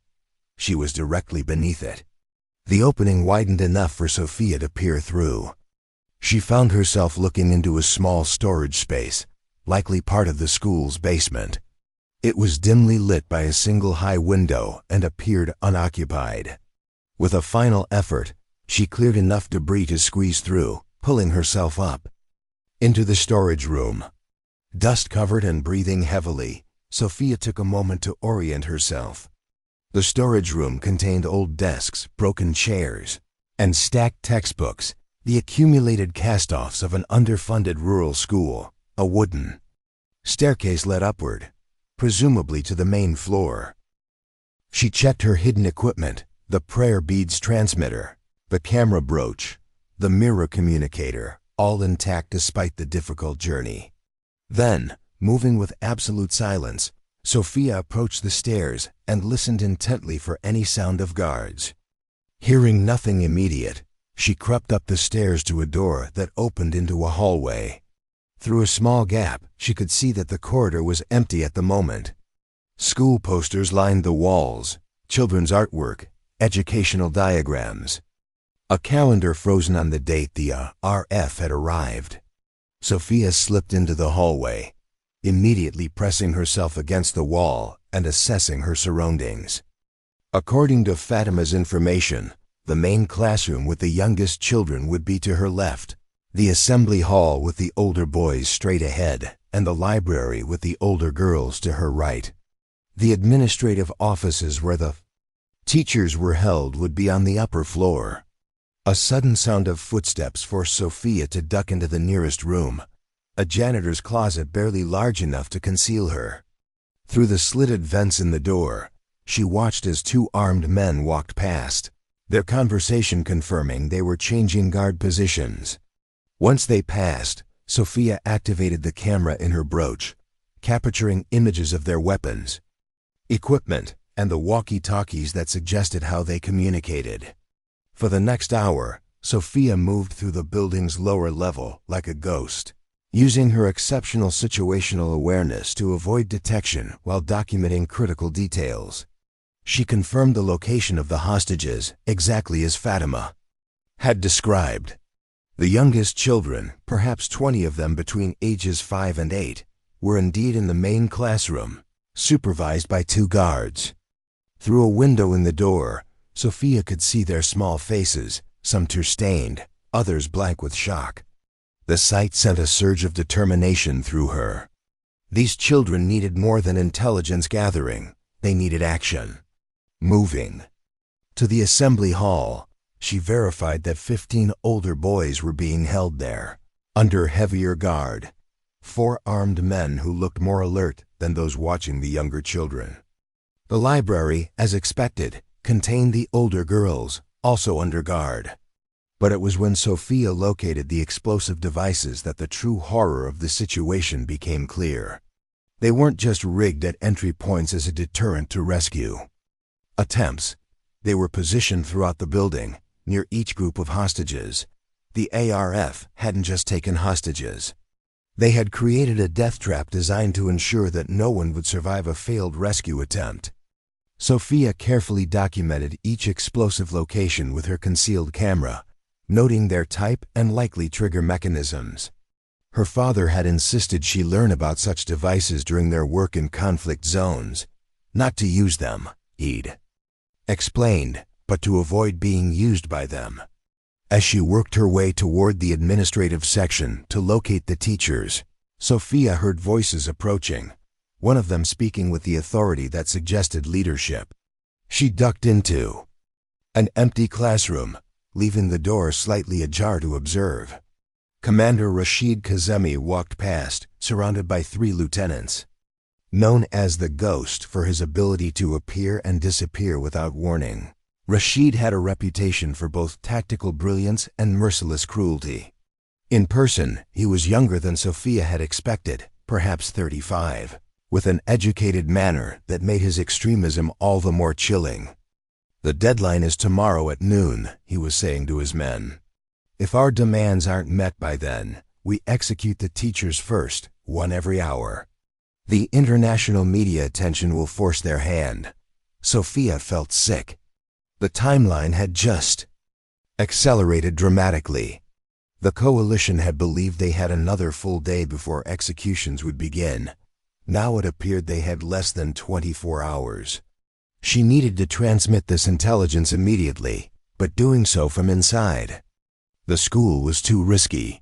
She was directly beneath it. The opening widened enough for Sophia to peer through. She found herself looking into a small storage space, likely part of the school's basement. It was dimly lit by a single high window and appeared unoccupied. With a final effort, she cleared enough debris to squeeze through, pulling herself up. Into the storage room. Dust-covered and breathing heavily, Sophia took a moment to orient herself. The storage room contained old desks, broken chairs, and stacked textbooks, the accumulated cast-offs of an underfunded rural school. A wooden staircase led upward, presumably to the main floor. She checked her hidden equipment, the prayer beads transmitter, the camera brooch, the mirror communicator, all intact despite the difficult journey. Then, moving with absolute silence, Sophia approached the stairs and listened intently for any sound of guards. Hearing nothing immediate, she crept up the stairs to a door that opened into a hallway. Through a small gap, she could see that the corridor was empty at the moment. School posters lined the walls, children's artwork, educational diagrams. A calendar frozen on the date the RF had arrived. Sophia slipped into the hallway, immediately pressing herself against the wall and assessing her surroundings. According to Fatima's information, the main classroom with the youngest children would be to her left, the assembly hall with the older boys straight ahead, and the library with the older girls to her right. The administrative offices where the teachers were held would be on the upper floor. A sudden sound of footsteps forced Sophia to duck into the nearest room, a janitor's closet barely large enough to conceal her. Through the slitted vents in the door, she watched as two armed men walked past, their conversation confirming they were changing guard positions. Once they passed, Sophia activated the camera in her brooch, capturing images of their weapons, equipment, and the walkie-talkies that suggested how they communicated. For the next hour, Sophia moved through the building's lower level like a ghost, using her exceptional situational awareness to avoid detection while documenting critical details. She confirmed the location of the hostages exactly as Fatima had described. The youngest children, perhaps 20 of them between ages 5 and 8, were indeed in the main classroom, supervised by two guards. Through a window in the door, Sophia could see their small faces, some tear-stained, others blank with shock. The sight sent a surge of determination through her. These children needed more than intelligence gathering, they needed action. Moving. To the assembly hall, she verified that 15 older boys were being held there, under heavier guard, 4 armed men who looked more alert than those watching the younger children. The library, as expected, contained the older girls, also under guard. But it was when Sophia located the explosive devices that the true horror of the situation became clear. They weren't just rigged at entry points as a deterrent to rescue attempts. They were positioned throughout the building, near each group of hostages. The ARF hadn't just taken hostages. They had created a death trap designed to ensure that no one would survive a failed rescue attempt. Sophia carefully documented each explosive location with her concealed camera, noting their type and likely trigger mechanisms. Her father had insisted she learn about such devices during their work in conflict zones, not to use them, he'd explained, but to avoid being used by them. As she worked her way toward the administrative section to locate the teachers, Sophia heard voices approaching, one of them speaking with the authority that suggested leadership. She ducked into an empty classroom, leaving the door slightly ajar to observe. Commander Rashid Kazemi walked past, surrounded by 3 lieutenants. Known as the Ghost for his ability to appear and disappear without warning, Rashid had a reputation for both tactical brilliance and merciless cruelty. In person, he was younger than Sophia had expected, perhaps 35, with an educated manner that made his extremism all the more chilling. "The deadline is tomorrow at noon," he was saying to his men. "If our demands aren't met by then, we execute the teachers first, one every hour. The international media attention will force their hand." Sophia felt sick. The timeline had just accelerated dramatically. The coalition had believed they had another full day before executions would begin. Now it appeared they had less than 24 hours. She needed to transmit this intelligence immediately, but doing so from inside. The school was too risky.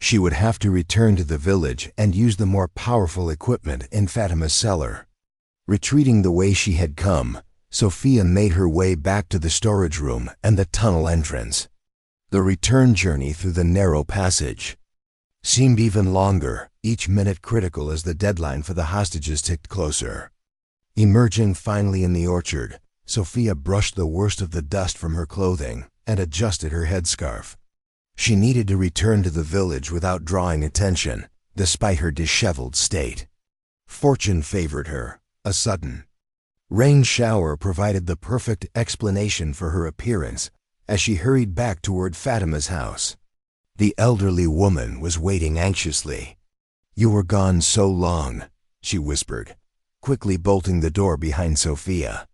She would have to return to the village and use the more powerful equipment in Fatima's cellar. Retreating the way she had come, Sophia made her way back to the storage room and the tunnel entrance. The return journey through the narrow passage seemed even longer, each minute critical as the deadline for the hostages ticked closer. Emerging finally in the orchard, Sophia brushed the worst of the dust from her clothing and adjusted her headscarf. She needed to return to the village without drawing attention, despite her disheveled state. Fortune favored her. A sudden rain shower provided the perfect explanation for her appearance as she hurried back toward Fatima's house. The elderly woman was waiting anxiously. "You were gone so long," she whispered, quickly bolting the door behind Sophia.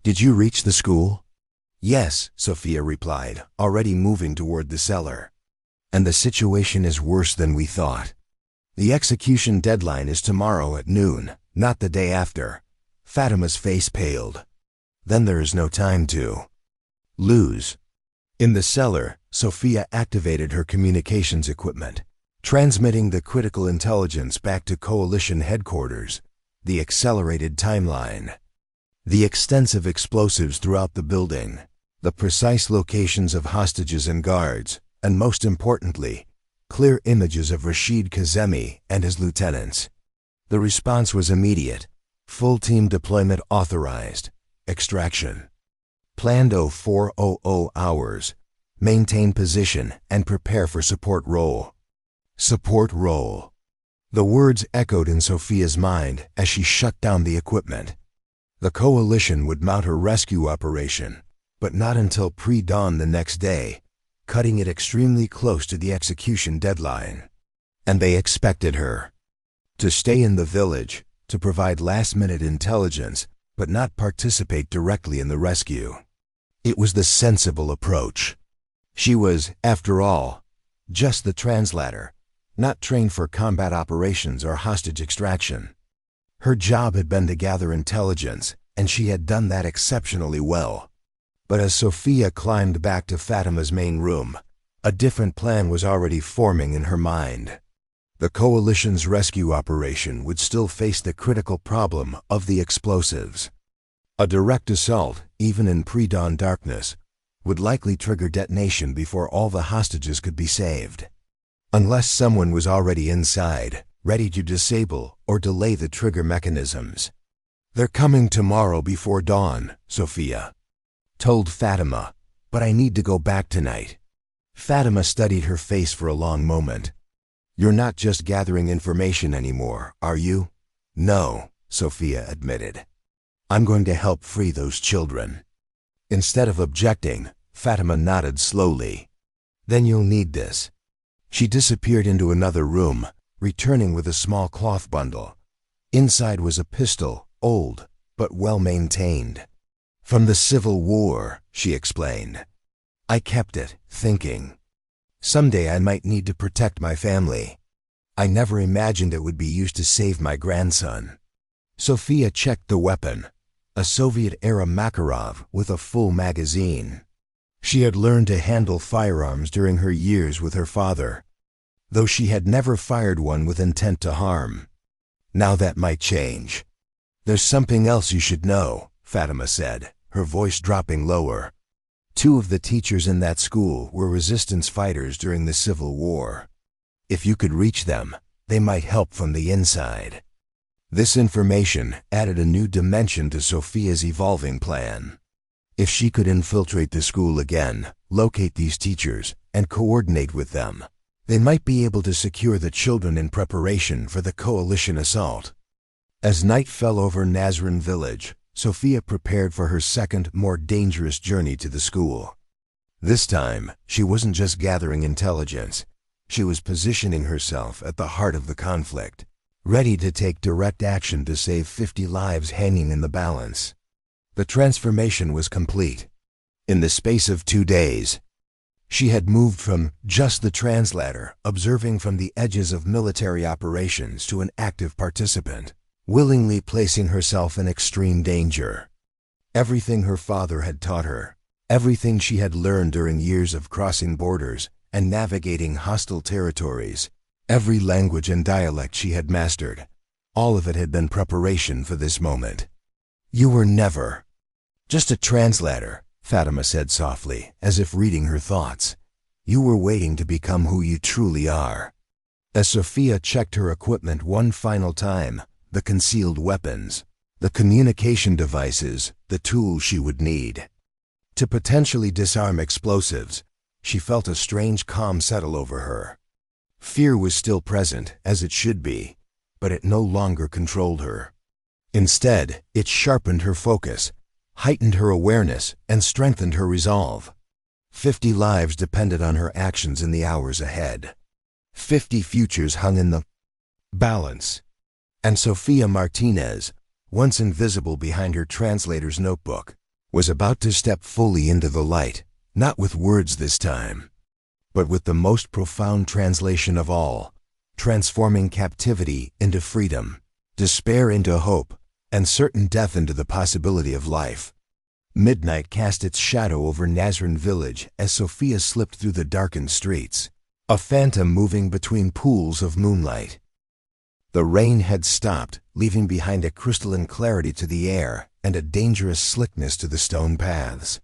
"Did you reach the school?" Yes, Sophia replied, already moving toward the cellar. And the situation is worse than we thought. The execution deadline is tomorrow at noon, not the day after. Fatima's face paled. Then there is no time to lose. In the cellar, Sophia activated her communications equipment, transmitting the critical intelligence back to Coalition headquarters, the accelerated timeline, the extensive explosives throughout the building, the precise locations of hostages and guards, and most importantly, clear images of Rashid Kazemi and his lieutenants. The response was immediate. Full team deployment authorized. Extraction planned 0400 hours. Maintain position and prepare for support role. Support role. The words echoed in Sophia's mind as she shut down the equipment. The Coalition would mount a rescue operation, but not until pre-dawn the next day, cutting it extremely close to the execution deadline. And they expected her to stay in the village, to provide last-minute intelligence, but not participate directly in the rescue. It was the sensible approach. She was, after all, just the translator, not trained for combat operations or hostage extraction. Her job had been to gather intelligence, and she had done that exceptionally well. But as Sophia climbed back to Fatima's main room, a different plan was already forming in her mind. The Coalition's rescue operation would still face the critical problem of the explosives. A direct assault, even in pre-dawn darkness, would likely trigger detonation before all the hostages could be saved. Unless someone was already inside, ready to disable or delay the trigger mechanisms. They're coming tomorrow before dawn, Sophia told Fatima, but I need to go back tonight. Fatima studied her face for a long moment. You're not just gathering information anymore, are you? No, Sophia admitted. I'm going to help free those children. Instead of objecting, Fatima nodded slowly. Then you'll need this. She disappeared into another room, returning with a small cloth bundle. Inside was a pistol, old, but well-maintained. From the Civil War, she explained. I kept it, thinking, someday I might need to protect my family. I never imagined it would be used to save my grandson. Sophia checked the weapon, a Soviet-era Makarov with a full magazine. She had learned to handle firearms during her years with her father, though she had never fired one with intent to harm. Now that might change. There's something else you should know, Fatima said, her voice dropping lower. 2 of the teachers in that school were resistance fighters during the Civil War. If you could reach them, they might help from the inside. This information added a new dimension to Sophia's evolving plan. If she could infiltrate the school again, locate these teachers, and coordinate with them, they might be able to secure the children in preparation for the Coalition assault. As night fell over Nazran village, Sophia prepared for her second, more dangerous journey to the school. This time, she wasn't just gathering intelligence. She was positioning herself at the heart of the conflict, ready to take direct action to save 50 lives hanging in the balance. The transformation was complete. In the space of 2 days, she had moved from just the translator, observing from the edges of military operations, to an active participant, willingly placing herself in extreme danger. Everything her father had taught her, everything she had learned during years of crossing borders and navigating hostile territories, every language and dialect she had mastered, all of it had been preparation for this moment. You were never just a translator, Fatima said softly, as if reading her thoughts. You were waiting to become who you truly are. As Sophia checked her equipment one final time, the concealed weapons, the communication devices, the tools she would need to potentially disarm explosives, she felt a strange calm settle over her. Fear was still present, as it should be, but it no longer controlled her. Instead, it sharpened her focus, heightened her awareness, and strengthened her resolve. 50 lives depended on her actions in the hours ahead. 50 futures hung in the balance. And Sophia Martinez, once invisible behind her translator's notebook, was about to step fully into the light, not with words this time, but with the most profound translation of all, transforming captivity into freedom, despair into hope, and certain death into the possibility of life. Midnight cast its shadow over Nazarene village as Sophia slipped through the darkened streets, a phantom moving between pools of moonlight. The rain had stopped, leaving behind a crystalline clarity to the air and a dangerous slickness to the stone paths.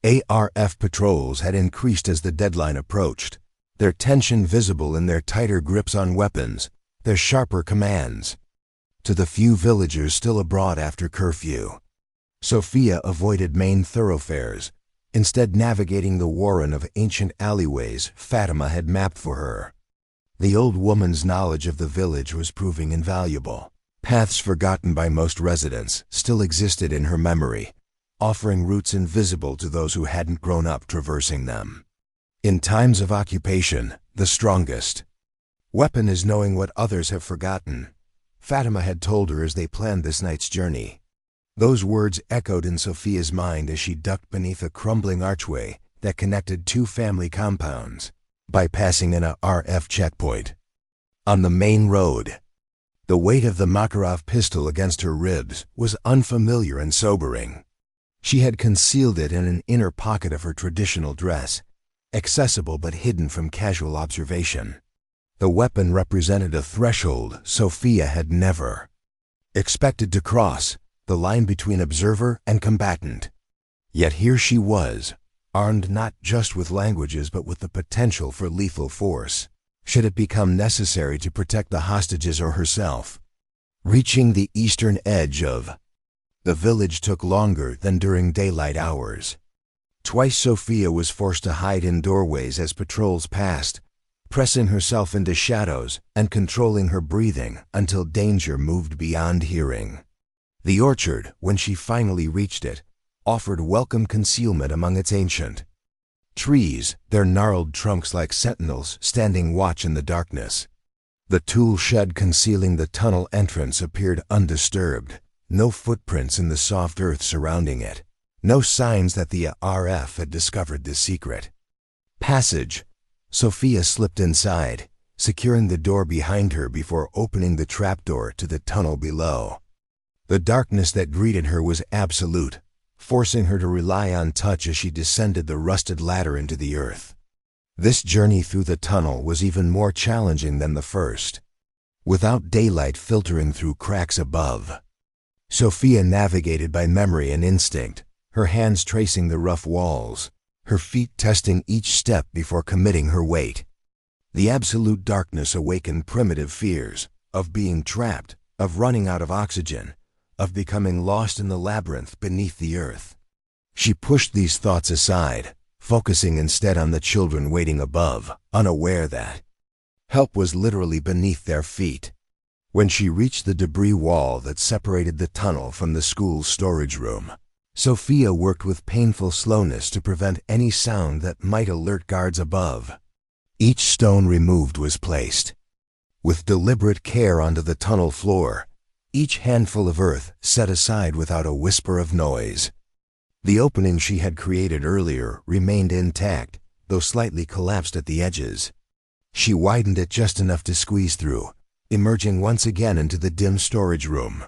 ARF patrols had increased as the deadline approached, their tension visible in their tighter grips on weapons, their sharper commands. To the few villagers still abroad after curfew, Sophia avoided main thoroughfares, instead navigating the warren of ancient alleyways Fatima had mapped for her. The old woman's knowledge of the village was proving invaluable. Paths forgotten by most residents still existed in her memory, offering routes invisible to those who hadn't grown up traversing them. In times of occupation, the strongest weapon is knowing what others have forgotten, Fatima had told her as they planned this night's journey. Those words echoed in Sophia's mind as she ducked beneath a crumbling archway that connected two family compounds, bypassing an RF checkpoint. On the main road, the weight of the Makarov pistol against her ribs was unfamiliar and sobering. She had concealed it in an inner pocket of her traditional dress, accessible but hidden from casual observation. The weapon represented a threshold Sophia had never expected to cross, the line between observer and combatant. Yet here she was, armed not just with languages but with the potential for lethal force, should it become necessary to protect the hostages or herself. Reaching the eastern edge of the village took longer than during daylight hours. Twice Sophia was forced to hide in doorways as patrols passed, pressing herself into shadows and controlling her breathing until danger moved beyond hearing. The orchard, when she finally reached it, offered welcome concealment among its ancient trees, their gnarled trunks like sentinels standing watch in the darkness. The tool shed concealing the tunnel entrance appeared undisturbed, no footprints in the soft earth surrounding it, no signs that the RF had discovered this secret passage. Sophia slipped inside, securing the door behind her before opening the trapdoor to the tunnel below. The darkness that greeted her was absolute, forcing her to rely on touch as she descended the rusted ladder into the earth. This journey through the tunnel was even more challenging than the first. Without daylight filtering through cracks above, Sophia navigated by memory and instinct, her hands tracing the rough walls, her feet testing each step before committing her weight. The absolute darkness awakened primitive fears of being trapped, of running out of oxygen, of becoming lost in the labyrinth beneath the earth. She pushed these thoughts aside, focusing instead on the children waiting above, unaware that help was literally beneath their feet. When she reached the debris wall that separated the tunnel from the school's storage room, Sophia worked with painful slowness to prevent any sound that might alert guards above. Each stone removed was placed with deliberate care onto the tunnel floor, each handful of earth set aside without a whisper of noise. The opening she had created earlier remained intact, though slightly collapsed at the edges. She widened it just enough to squeeze through, emerging once again into the dim storage room.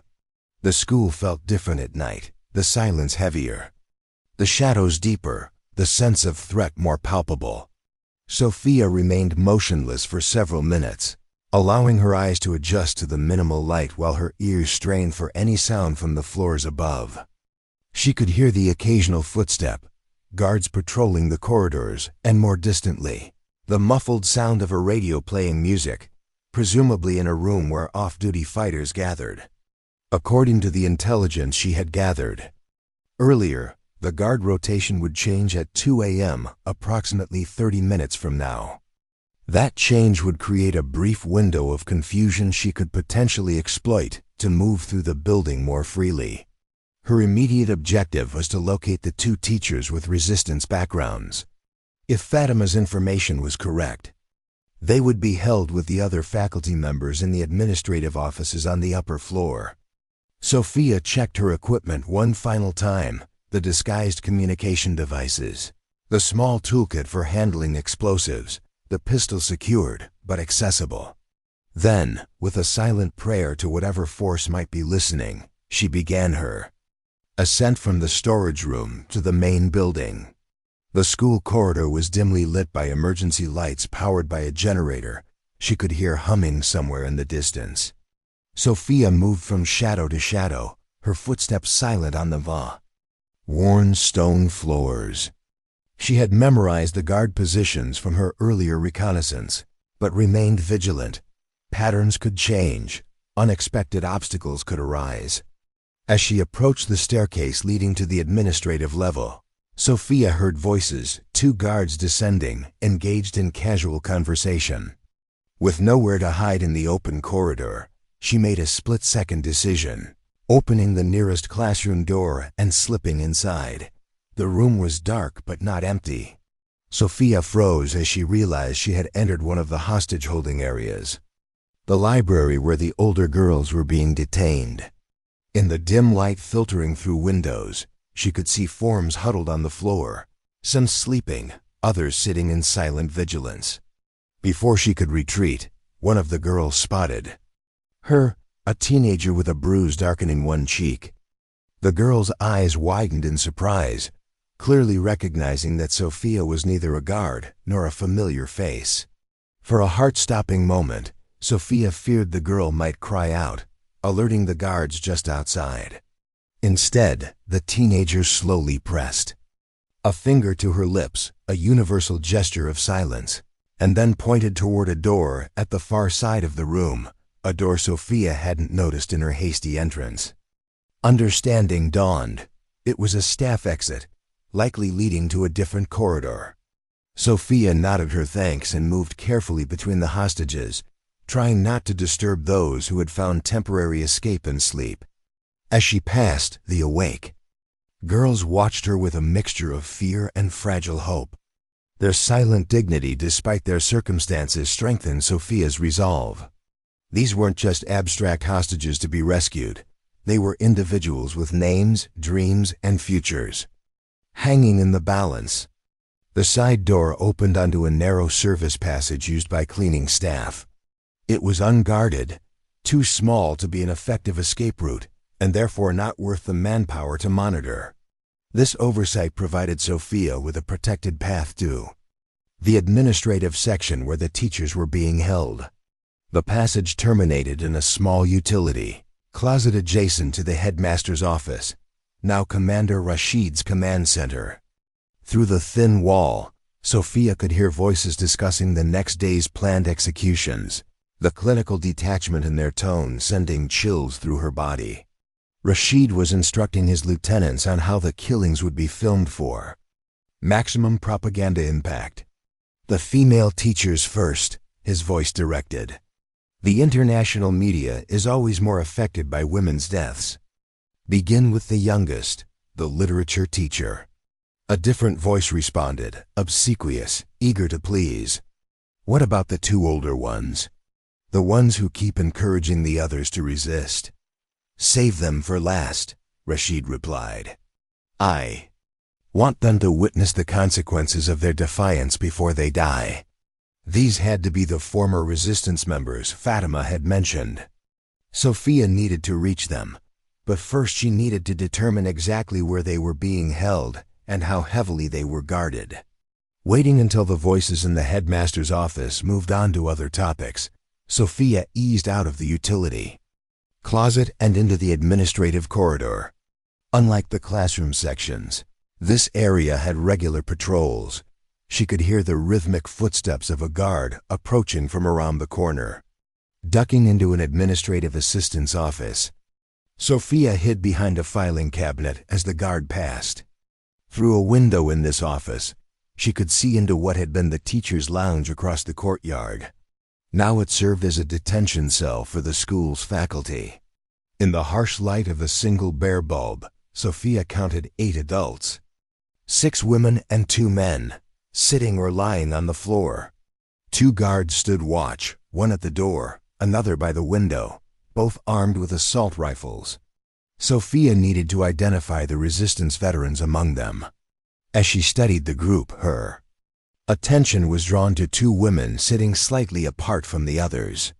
The school felt different at night, the silence heavier, the shadows deeper, the sense of threat more palpable. Sophia remained motionless for several minutes, allowing her eyes to adjust to the minimal light while her ears strained for any sound from the floors above. She could hear the occasional footstep, guards patrolling the corridors, and more distantly, the muffled sound of a radio playing music, presumably in a room where off-duty fighters gathered. According to the intelligence she had gathered earlier, the guard rotation would change at 2 a.m., approximately 30 minutes from now. That change would create a brief window of confusion she could potentially exploit to move through the building more freely. Her immediate objective was to locate the two teachers with resistance backgrounds. If Fatima's information was correct, they would be held with the other faculty members in the administrative offices on the upper floor. Sophia checked her equipment one final time, the the disguised communication devices, the small toolkit for handling explosives, the pistol secured but accessible. Then, with a silent prayer to whatever force might be listening, she began her ascent from the storage room to the main building. The school corridor was dimly lit by emergency lights powered by a generator. She could hear humming somewhere in the distance. Sophia moved from shadow to shadow, her footsteps silent on the worn stone floors. She had memorized the guard positions from her earlier reconnaissance, but remained vigilant. Patterns could change, unexpected obstacles could arise. As she approached the staircase leading to the administrative level, Sophia heard voices, 2 guards descending, engaged in casual conversation. With nowhere to hide in the open corridor, she made a split-second decision, opening the nearest classroom door and slipping inside. The room was dark but not empty. Sophia froze as she realized she had entered one of the hostage-holding areas, the library where the older girls were being detained. In the dim light filtering through windows, she could see forms huddled on the floor, some sleeping, others sitting in silent vigilance. Before she could retreat, one of the girls spotted her, a teenager with a bruise darkening one cheek. The girl's eyes widened in surprise, clearly recognizing that Sophia was neither a guard nor a familiar face. For a heart-stopping moment, Sophia feared the girl might cry out, alerting the guards just outside. Instead, the teenager slowly pressed a finger to her lips, a universal gesture of silence, and then pointed toward a door at the far side of the room, a door Sophia hadn't noticed in her hasty entrance. Understanding dawned. It was a staff exit, likely leading to a different corridor. Sophia nodded her thanks and moved carefully between the hostages, trying not to disturb those who had found temporary escape in sleep. As she passed the awake girls watched her with a mixture of fear and fragile hope. Their silent dignity despite their circumstances strengthened Sophia's resolve. These weren't just abstract hostages to be rescued. They were individuals with names, dreams, and futures. Hanging in the balance, the side door opened onto a narrow service passage used by cleaning staff. It was unguarded, too small to be an effective escape route, and therefore not worth the manpower to monitor. This oversight provided Sophia with a protected path to the administrative section where the teachers were being held. The passage terminated in a small utility closet adjacent to the headmaster's office, now Commander Rashid's command center. Through the thin wall, Sophia could hear voices discussing the next day's planned executions, the clinical detachment in their tone sending chills through her body. Rashid was instructing his lieutenants on how the killings would be filmed for maximum propaganda impact. The female teachers first, his voice directed. The international media is always more affected by women's deaths. Begin with the youngest, the literature teacher. A different voice responded, obsequious, eager to please. What about the 2 older ones? The ones who keep encouraging the others to resist. Save them for last, Rashid replied. I want them to witness the consequences of their defiance before they die. These had to be the former resistance members Fatima had mentioned. Sophia needed to reach them, but first she needed to determine exactly where they were being held and how heavily they were guarded. Waiting until the voices in the headmaster's office moved on to other topics, Sophia eased out of the utility closet and into the administrative corridor. Unlike the classroom sections, this area had regular patrols. She could hear the rhythmic footsteps of a guard approaching from around the corner. Ducking into an administrative assistant's office, Sophia hid behind a filing cabinet as the guard passed. Through a window in this office, she could see into what had been the teacher's lounge across the courtyard. Now it served as a detention cell for the school's faculty. In the harsh light of a single bare bulb, Sophia counted 8 adults. 6 women and 2 men, sitting or lying on the floor. 2 guards stood watch, one at the door, another by the window, both armed with assault rifles. Sophia needed to identify the resistance veterans among them. As she studied the group, her attention was drawn to two women sitting slightly apart from the others.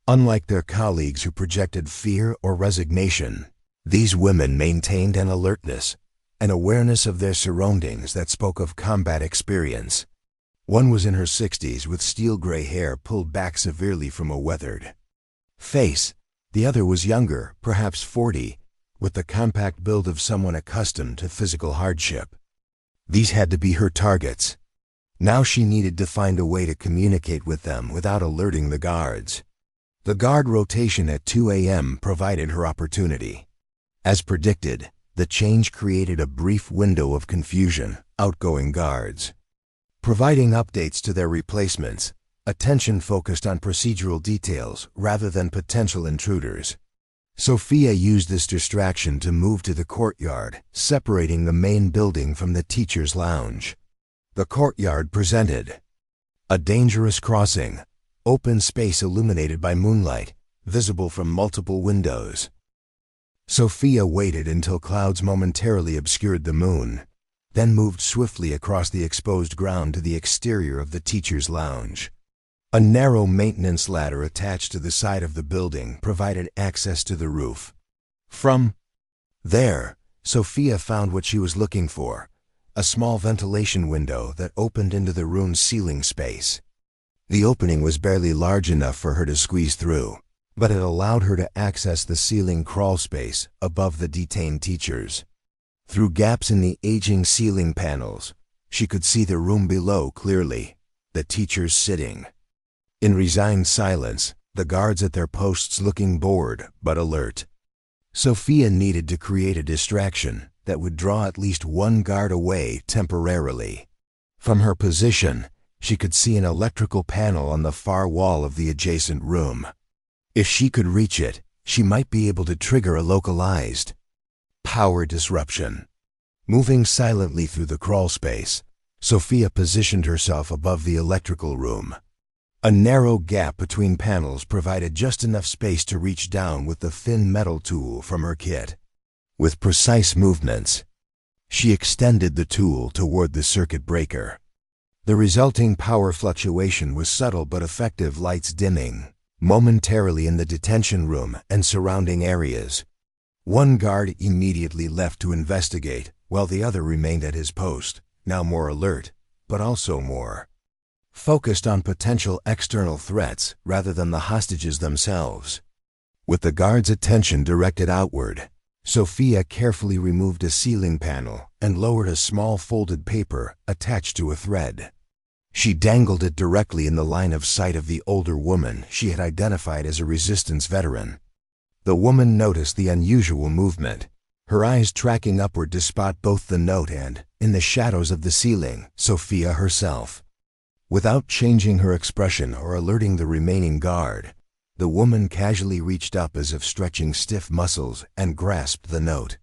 Unlike their colleagues who projected fear or resignation, these women maintained an alertness, an awareness of their surroundings that spoke of combat experience. One was in her 60s with steel-gray hair pulled back severely from a weathered face. The other was younger, perhaps 40, with the compact build of someone accustomed to physical hardship. These had to be her targets. Now she needed to find a way to communicate with them without alerting the guards. The guard rotation at 2 a.m. provided her opportunity. As predicted, the change created a brief window of confusion. Outgoing guards providing updates to their replacements, attention focused on procedural details rather than potential intruders. Sophia used this distraction to move to the courtyard, separating the main building from the teacher's lounge. The courtyard presented a dangerous crossing, open space illuminated by moonlight, visible from multiple windows. Sophia waited until clouds momentarily obscured the moon, then moved swiftly across the exposed ground to the exterior of the teacher's lounge. A narrow maintenance ladder attached to the side of the building provided access to the roof. From there, Sophia found what she was looking for, a small ventilation window that opened into the room's ceiling space. The opening was barely large enough for her to squeeze through, but it allowed her to access the ceiling crawl space above the detained teachers. Through gaps in the aging ceiling panels, she could see the room below clearly, the teachers sitting in resigned silence, the guards at their posts looking bored but alert. Sophia needed to create a distraction that would draw at least one guard away temporarily. From her position, she could see an electrical panel on the far wall of the adjacent room. If she could reach it, she might be able to trigger a localized power disruption. Moving silently through the crawl space, Sophia positioned herself above the electrical room. A narrow gap between panels provided just enough space to reach down with the thin metal tool from her kit. With precise movements, she extended the tool toward the circuit breaker. The resulting power fluctuation was subtle but effective, lights dimming momentarily in the detention room and surrounding areas. One guard immediately left to investigate, while the other remained at his post, now more alert, but also more focused on potential external threats rather than the hostages themselves. With the guard's attention directed outward, Sophia carefully removed a ceiling panel and lowered a small folded paper attached to a thread. She dangled it directly in the line of sight of the older woman she had identified as a resistance veteran. The woman noticed the unusual movement, her eyes tracking upward to spot both the note and, in the shadows of the ceiling, Sophia herself. Without changing her expression or alerting the remaining guard, the woman casually reached up as if stretching stiff muscles and grasped the note.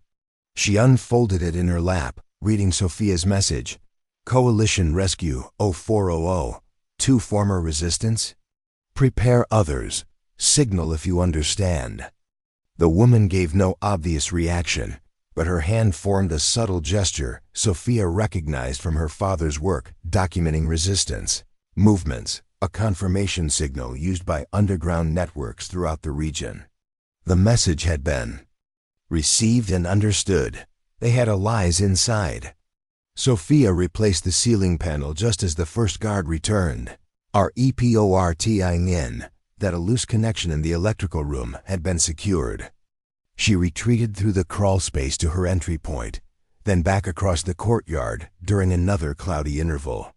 She unfolded it in her lap, reading Sophia's message. Coalition Rescue 0400, 2 former resistance. Prepare others. Signal if you understand. The woman gave no obvious reaction, but her hand formed a subtle gesture Sophia recognized from her father's work documenting resistance movements, a confirmation signal used by underground networks throughout the region. The message had been received and understood. They had allies inside. Sophia replaced the ceiling panel just as the first guard returned. REPORTIN, that a loose connection in the electrical room had been secured. She retreated through the crawl space to her entry point, then back across the courtyard during another cloudy interval.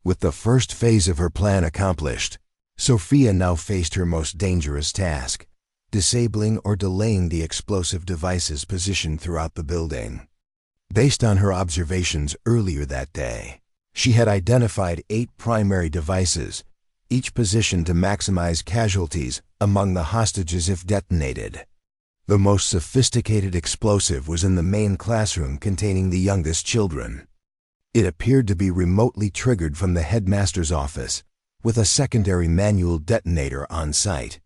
With the first phase of her plan accomplished, Sophia now faced her most dangerous task, disabling or delaying the explosive devices positioned throughout the building. Based on her observations earlier that day, she had identified 8 primary devices, each positioned to maximize casualties among the hostages if detonated. The most sophisticated explosive was in the main classroom containing the youngest children. It appeared to be remotely triggered from the headmaster's office, with a secondary manual detonator on site.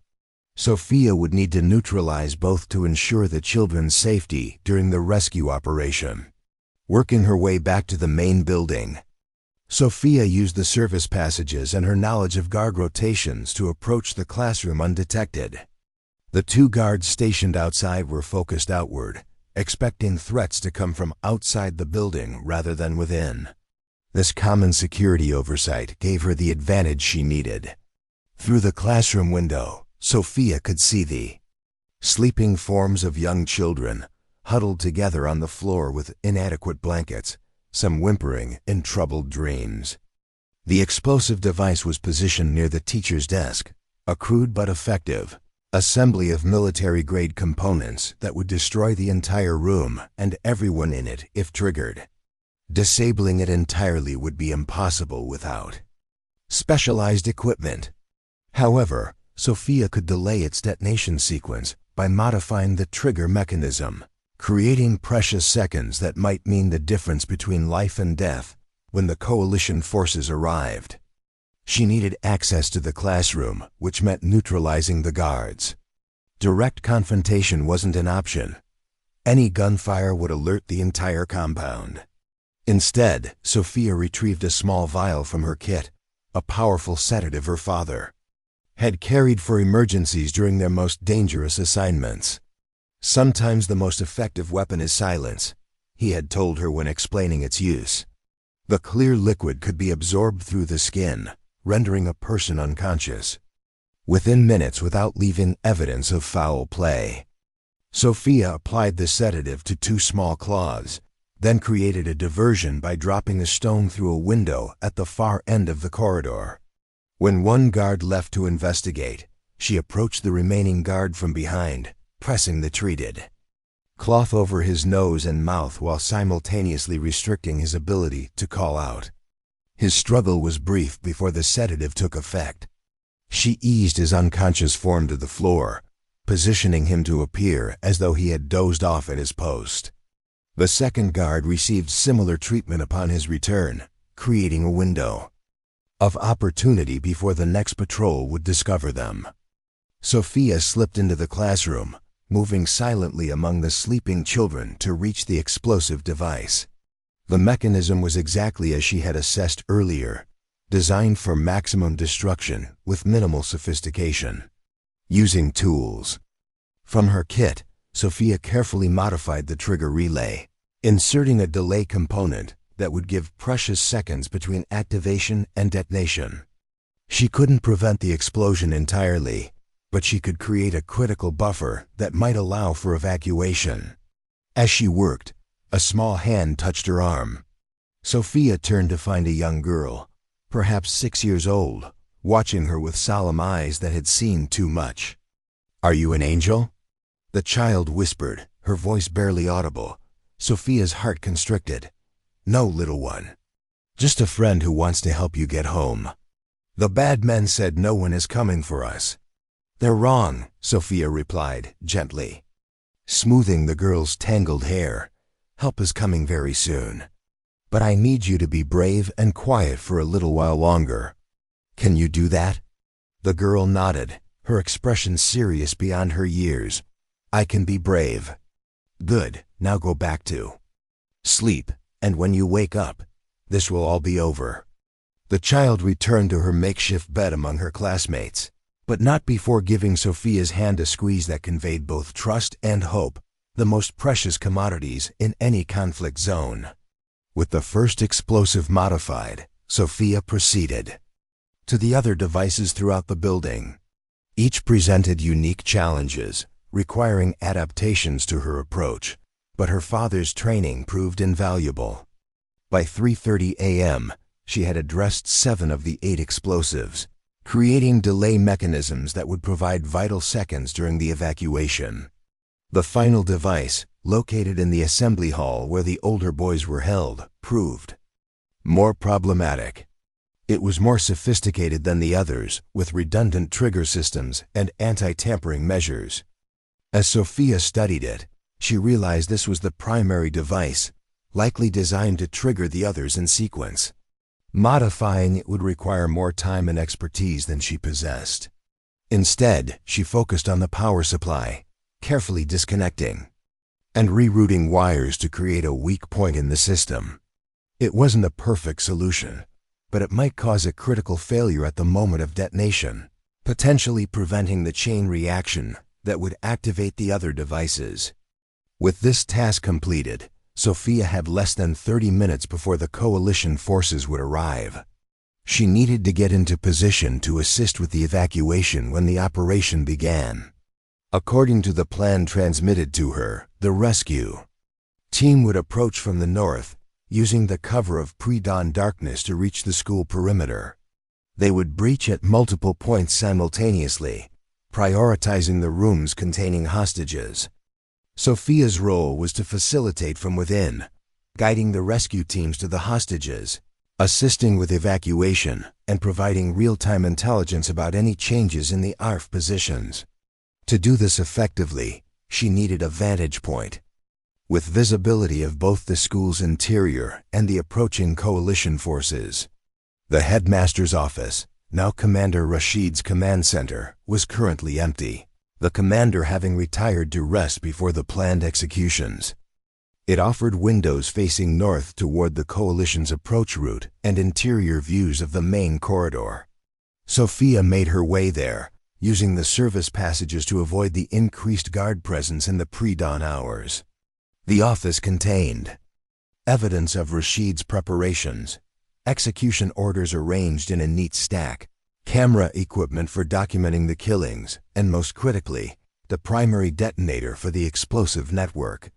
Sophia would need to neutralize both to ensure the children's safety during the rescue operation. Working her way back to the main building, Sophia used the service passages and her knowledge of guard rotations to approach the classroom undetected. The 2 guards stationed outside were focused outward, expecting threats to come from outside the building rather than within. This common security oversight gave her the advantage she needed. Through the classroom window, Sophia could see the sleeping forms of young children, huddled together on the floor with inadequate blankets, some whimpering in troubled dreams. The explosive device was positioned near the teacher's desk, a crude but effective assembly of military-grade components that would destroy the entire room and everyone in it if triggered. Disabling it entirely would be impossible without specialized equipment. However, Sophia could delay its detonation sequence by modifying the trigger mechanism, creating precious seconds that might mean the difference between life and death when the coalition forces arrived. She needed access to the classroom, which meant neutralizing the guards. Direct confrontation wasn't an option. Any gunfire would alert the entire compound. Instead, Sophia retrieved a small vial from her kit, a powerful sedative her father had carried for emergencies during their most dangerous assignments. Sometimes the most effective weapon is silence, he had told her when explaining its use. The clear liquid could be absorbed through the skin, rendering a person unconscious within minutes without leaving evidence of foul play. Sophia applied the sedative to 2 small claws, then created a diversion by dropping a stone through a window at the far end of the corridor. When one guard left to investigate, she approached the remaining guard from behind, pressing the treated cloth over his nose and mouth while simultaneously restricting his ability to call out. His struggle was brief before the sedative took effect. She eased his unconscious form to the floor, positioning him to appear as though he had dozed off at his post. The second guard received similar treatment upon his return, creating a window of opportunity before the next patrol would discover them. Sophia slipped into the classroom, moving silently among the sleeping children to reach the explosive device. The mechanism was exactly as she had assessed earlier, designed for maximum destruction with minimal sophistication. Using tools from her kit, Sophia carefully modified the trigger relay, inserting a delay component that would give precious seconds between activation and detonation. She couldn't prevent the explosion entirely, but she could create a critical buffer that might allow for evacuation. As she worked, a small hand touched her arm. Sophia turned to find a young girl, perhaps 6 years old, watching her with solemn eyes that had seen too much. "Are you an angel?" the child whispered, her voice barely audible. Sophia's heart constricted. "No, little one. Just a friend who wants to help you get home. The bad men said no one is coming for us." "They're wrong," Sophia replied, gently, smoothing the girl's tangled hair. "Help is coming very soon. But I need you to be brave and quiet for a little while longer. Can you do that?" The girl nodded, her expression serious beyond her years. "I can be brave." "Good, now go back to sleep, and when you wake up, this will all be over." The child returned to her makeshift bed among her classmates, but not before giving Sophia's hand a squeeze that conveyed both trust and hope, the most precious commodities in any conflict zone. With the first explosive modified, Sophia proceeded to the other devices throughout the building. Each presented unique challenges, requiring adaptations to her approach, but her father's training proved invaluable. By 3:30 a.m., she had addressed 7 of the 8 explosives, creating delay mechanisms that would provide vital seconds during the evacuation. The final device, located in the assembly hall where the older boys were held, proved more problematic. It was more sophisticated than the others, with redundant trigger systems and anti-tampering measures. As Sophia studied it, she realized this was the primary device, likely designed to trigger the others in sequence. Modifying it would require more time and expertise than she possessed. Instead, she focused on the power supply, carefully disconnecting and rerouting wires to create a weak point in the system. It wasn't a perfect solution, but it might cause a critical failure at the moment of detonation, potentially preventing the chain reaction that would activate the other devices. With this task completed, Sophia had less than 30 minutes before the coalition forces would arrive. She needed to get into position to assist with the evacuation when the operation began. According to the plan transmitted to her, the rescue team would approach from the north, using the cover of pre-dawn darkness to reach the school perimeter. They would breach at multiple points simultaneously, prioritizing the rooms containing hostages. Sophia's role was to facilitate from within, guiding the rescue teams to the hostages, assisting with evacuation, and providing real-time intelligence about any changes in the ARF positions. To do this effectively, she needed a vantage point, with visibility of both the school's interior and the approaching coalition forces. The headmaster's office, now Commander Rashid's command center, was currently empty, the commander having retired to rest before the planned executions. It offered windows facing north toward the coalition's approach route and interior views of the main corridor. Sophia made her way there, using the service passages to avoid the increased guard presence in the pre-dawn hours. The office contained evidence of Rashid's preparations, execution orders arranged in a neat stack, camera equipment for documenting the killings, and most critically, the primary detonator for the explosive network.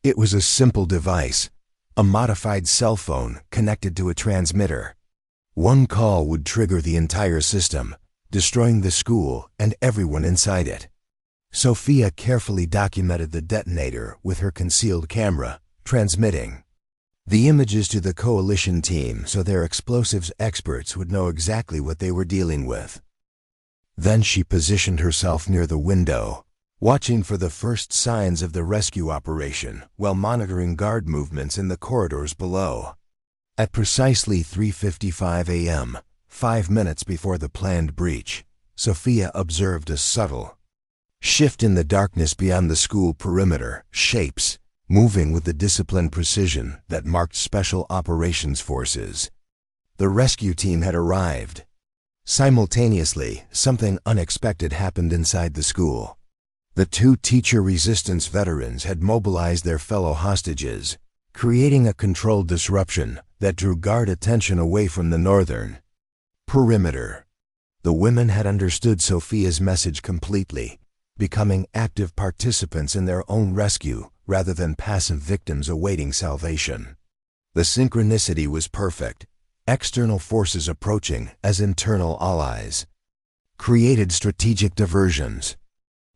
It was a simple device, a modified cell phone connected to a transmitter. One call would trigger the entire system, destroying the school and everyone inside it. Sophia carefully documented the detonator with her concealed camera, transmitting the images to the coalition team so their explosives experts would know exactly what they were dealing with. Then she positioned herself near the window, watching for the first signs of the rescue operation while monitoring guard movements in the corridors below. At precisely 3:55 a.m., 5 minutes before the planned breach, Sophia observed a subtle shift in the darkness beyond the school perimeter, shapes moving with the disciplined precision that marked special operations forces. The rescue team had arrived. Simultaneously, something unexpected happened inside the school. The two teacher resistance veterans had mobilized their fellow hostages, creating a controlled disruption that drew guard attention away from the northern perimeter. The women had understood Sophia's message completely, becoming active participants in their own rescue rather than passive victims awaiting salvation. The synchronicity was perfect. External forces approaching as internal allies created strategic diversions.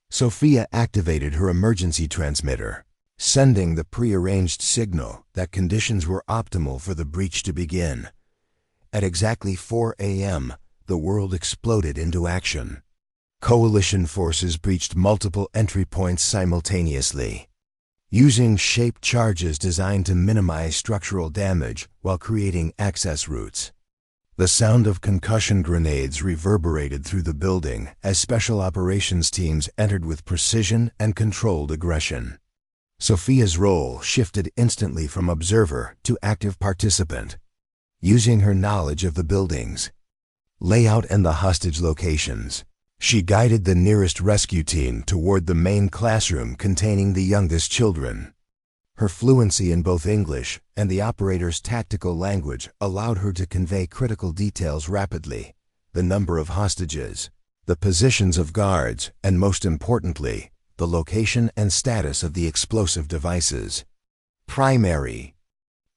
Sophia activated her emergency transmitter, sending the prearranged signal that conditions were optimal for the breach to begin. At exactly 4 a.m., the world exploded into action. Coalition forces breached multiple entry points simultaneously, using shaped charges designed to minimize structural damage while creating access routes. The sound of concussion grenades reverberated through the building as special operations teams entered with precision and controlled aggression. Sophia's role shifted instantly from observer to active participant, using her knowledge of the building's layout and the hostage locations. She guided the nearest rescue team toward the main classroom containing the youngest children. Her fluency in both English and the operator's tactical language allowed her to convey critical details rapidly: the number of hostages, the positions of guards, and most importantly, the location and status of the explosive devices. Primary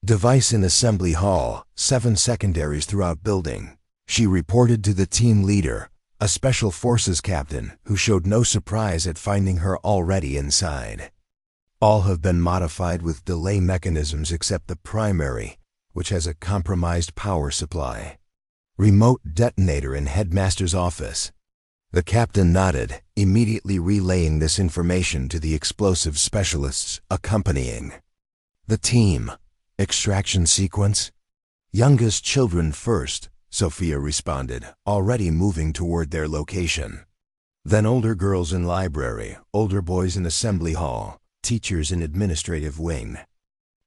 device in assembly hall, 7 secondaries throughout building. She reported to the team leader, a special forces captain who showed no surprise at finding her already inside. All have been modified with delay mechanisms except the primary, which has a compromised power supply. Remote detonator in headmaster's office. The captain nodded, immediately relaying this information to the explosive specialists accompanying the team. Extraction sequence? Youngest children first, Sophia responded, already moving toward their location. Then older girls in library, older boys in assembly hall, teachers in administrative wing.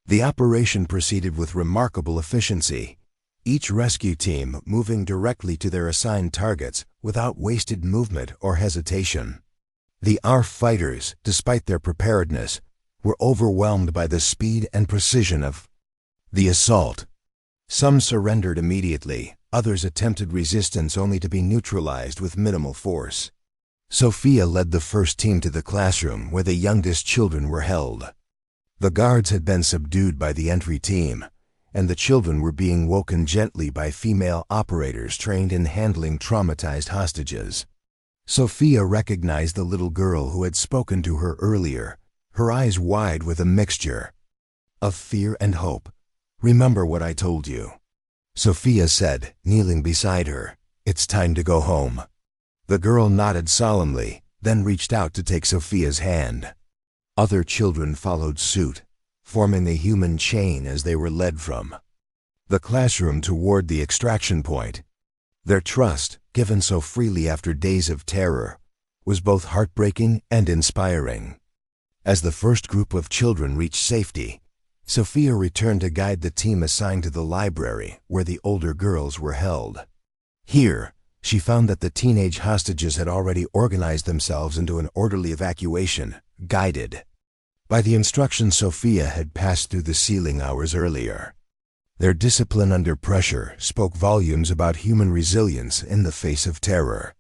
The operation proceeded with remarkable efficiency, each rescue team moving directly to their assigned targets without wasted movement or hesitation. The ARF fighters, despite their preparedness, were overwhelmed by the speed and precision of the assault. Some surrendered immediately, others attempted resistance only to be neutralized with minimal force. Sophia led the first team to the classroom where the youngest children were held. The guards had been subdued by the entry team, and the children were being woken gently by female operators trained in handling traumatized hostages. Sophia recognized the little girl who had spoken to her earlier, her eyes wide with a mixture of fear and hope. "Remember what I told you," Sophia said, kneeling beside her. "It's time to go home." The girl nodded solemnly, then reached out to take Sophia's hand. Other children followed suit, forming a human chain as they were led from the classroom toward the extraction point. Their trust, given so freely after days of terror, was both heartbreaking and inspiring. As the first group of children reached safety, Sophia returned to guide the team assigned to the library where the older girls were held. Here, she found that the teenage hostages had already organized themselves into an orderly evacuation, guided by the instructions Sophia had passed through the sealing hours earlier. Their discipline under pressure spoke volumes about human resilience in the face of terror.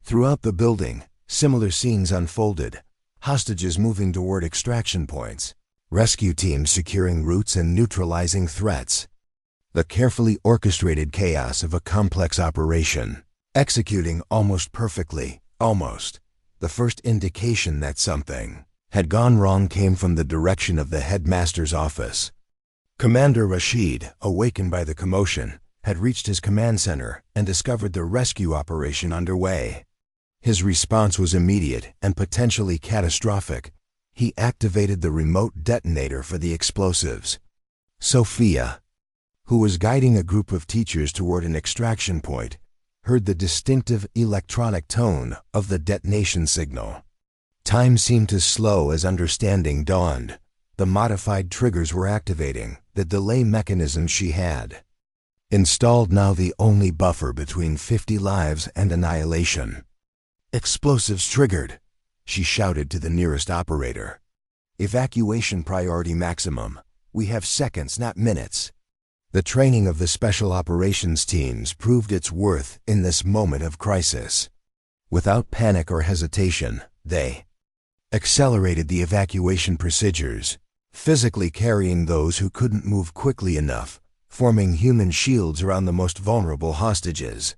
Throughout the building, similar scenes unfolded, hostages moving toward extraction points, rescue teams securing routes and neutralizing threats. The carefully orchestrated chaos of a complex operation, executing almost perfectly, almost. The first indication that something had gone wrong came from the direction of the headmaster's office. Commander Rashid, awakened by the commotion, had reached his command center and discovered the rescue operation underway. His response was immediate and potentially catastrophic. He activated the remote detonator for the explosives. Sophia, who was guiding a group of teachers toward an extraction point, heard the distinctive electronic tone of the detonation signal. Time seemed to slow as understanding dawned. The modified triggers were activating, the delay mechanism she had installed now the only buffer between 50 lives and annihilation. "Explosives triggered," she shouted to the nearest operator. "Evacuation priority maximum. We have seconds, not minutes." The training of the special operations teams proved its worth in this moment of crisis. Without panic or hesitation, they accelerated the evacuation procedures, physically carrying those who couldn't move quickly enough, forming human shields around the most vulnerable hostages.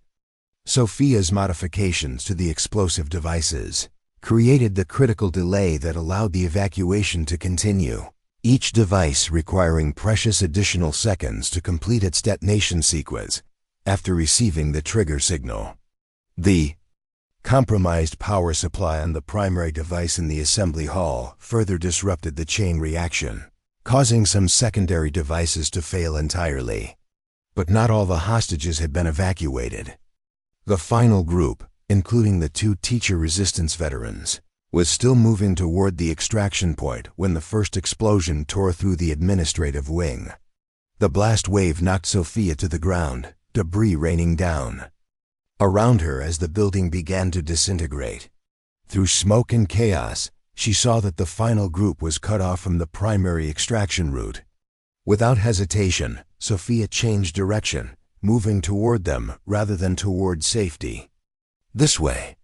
Sophia's modifications to the explosive devices created the critical delay that allowed the evacuation to continue, each device requiring precious additional seconds to complete its detonation sequence after receiving the trigger signal. The compromised power supply on the primary device in the assembly hall further disrupted the chain reaction, causing some secondary devices to fail entirely. But not all the hostages had been evacuated. The final group, including the 2 teacher resistance veterans, was still moving toward the extraction point when the first explosion tore through the administrative wing. The blast wave knocked Sophia to the ground, debris raining down around her as the building began to disintegrate. Through smoke and chaos, she saw that the final group was cut off from the primary extraction route. Without hesitation, Sophia changed direction, moving toward them rather than toward safety. "This way,"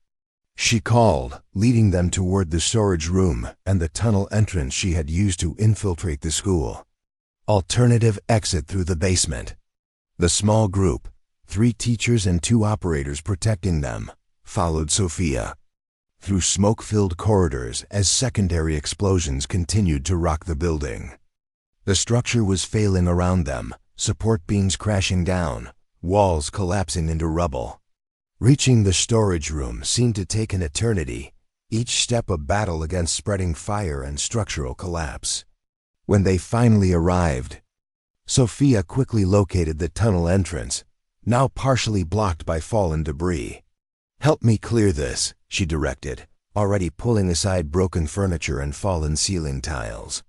she called, leading them toward the storage room and the tunnel entrance she had used to infiltrate the school. Alternative exit through the basement. The small group, 3 teachers and 2 operators protecting them, followed Sophia through smoke-filled corridors as secondary explosions continued to rock the building. The structure was failing around them, support beams crashing down, walls collapsing into rubble. Reaching the storage room seemed to take an eternity, each step a battle against spreading fire and structural collapse. When they finally arrived, Sophia quickly located the tunnel entrance, now partially blocked by fallen debris. "Help me clear this," she directed, already pulling aside broken furniture and fallen ceiling tiles.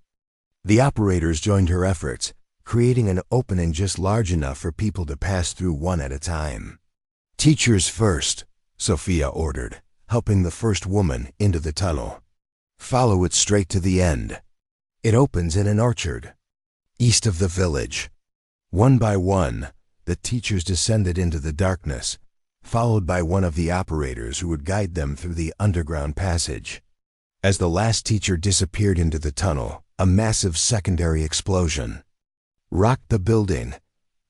The operators joined her efforts, creating an opening just large enough for people to pass through one at a time. "Teachers first," Sophia ordered, helping the first woman into the tunnel. "Follow it straight to the end. It opens in an orchard, east of the village." One by one, the teachers descended into the darkness, followed by one of the operators who would guide them through the underground passage. As the last teacher disappeared into the tunnel, a massive secondary explosion rocked the building,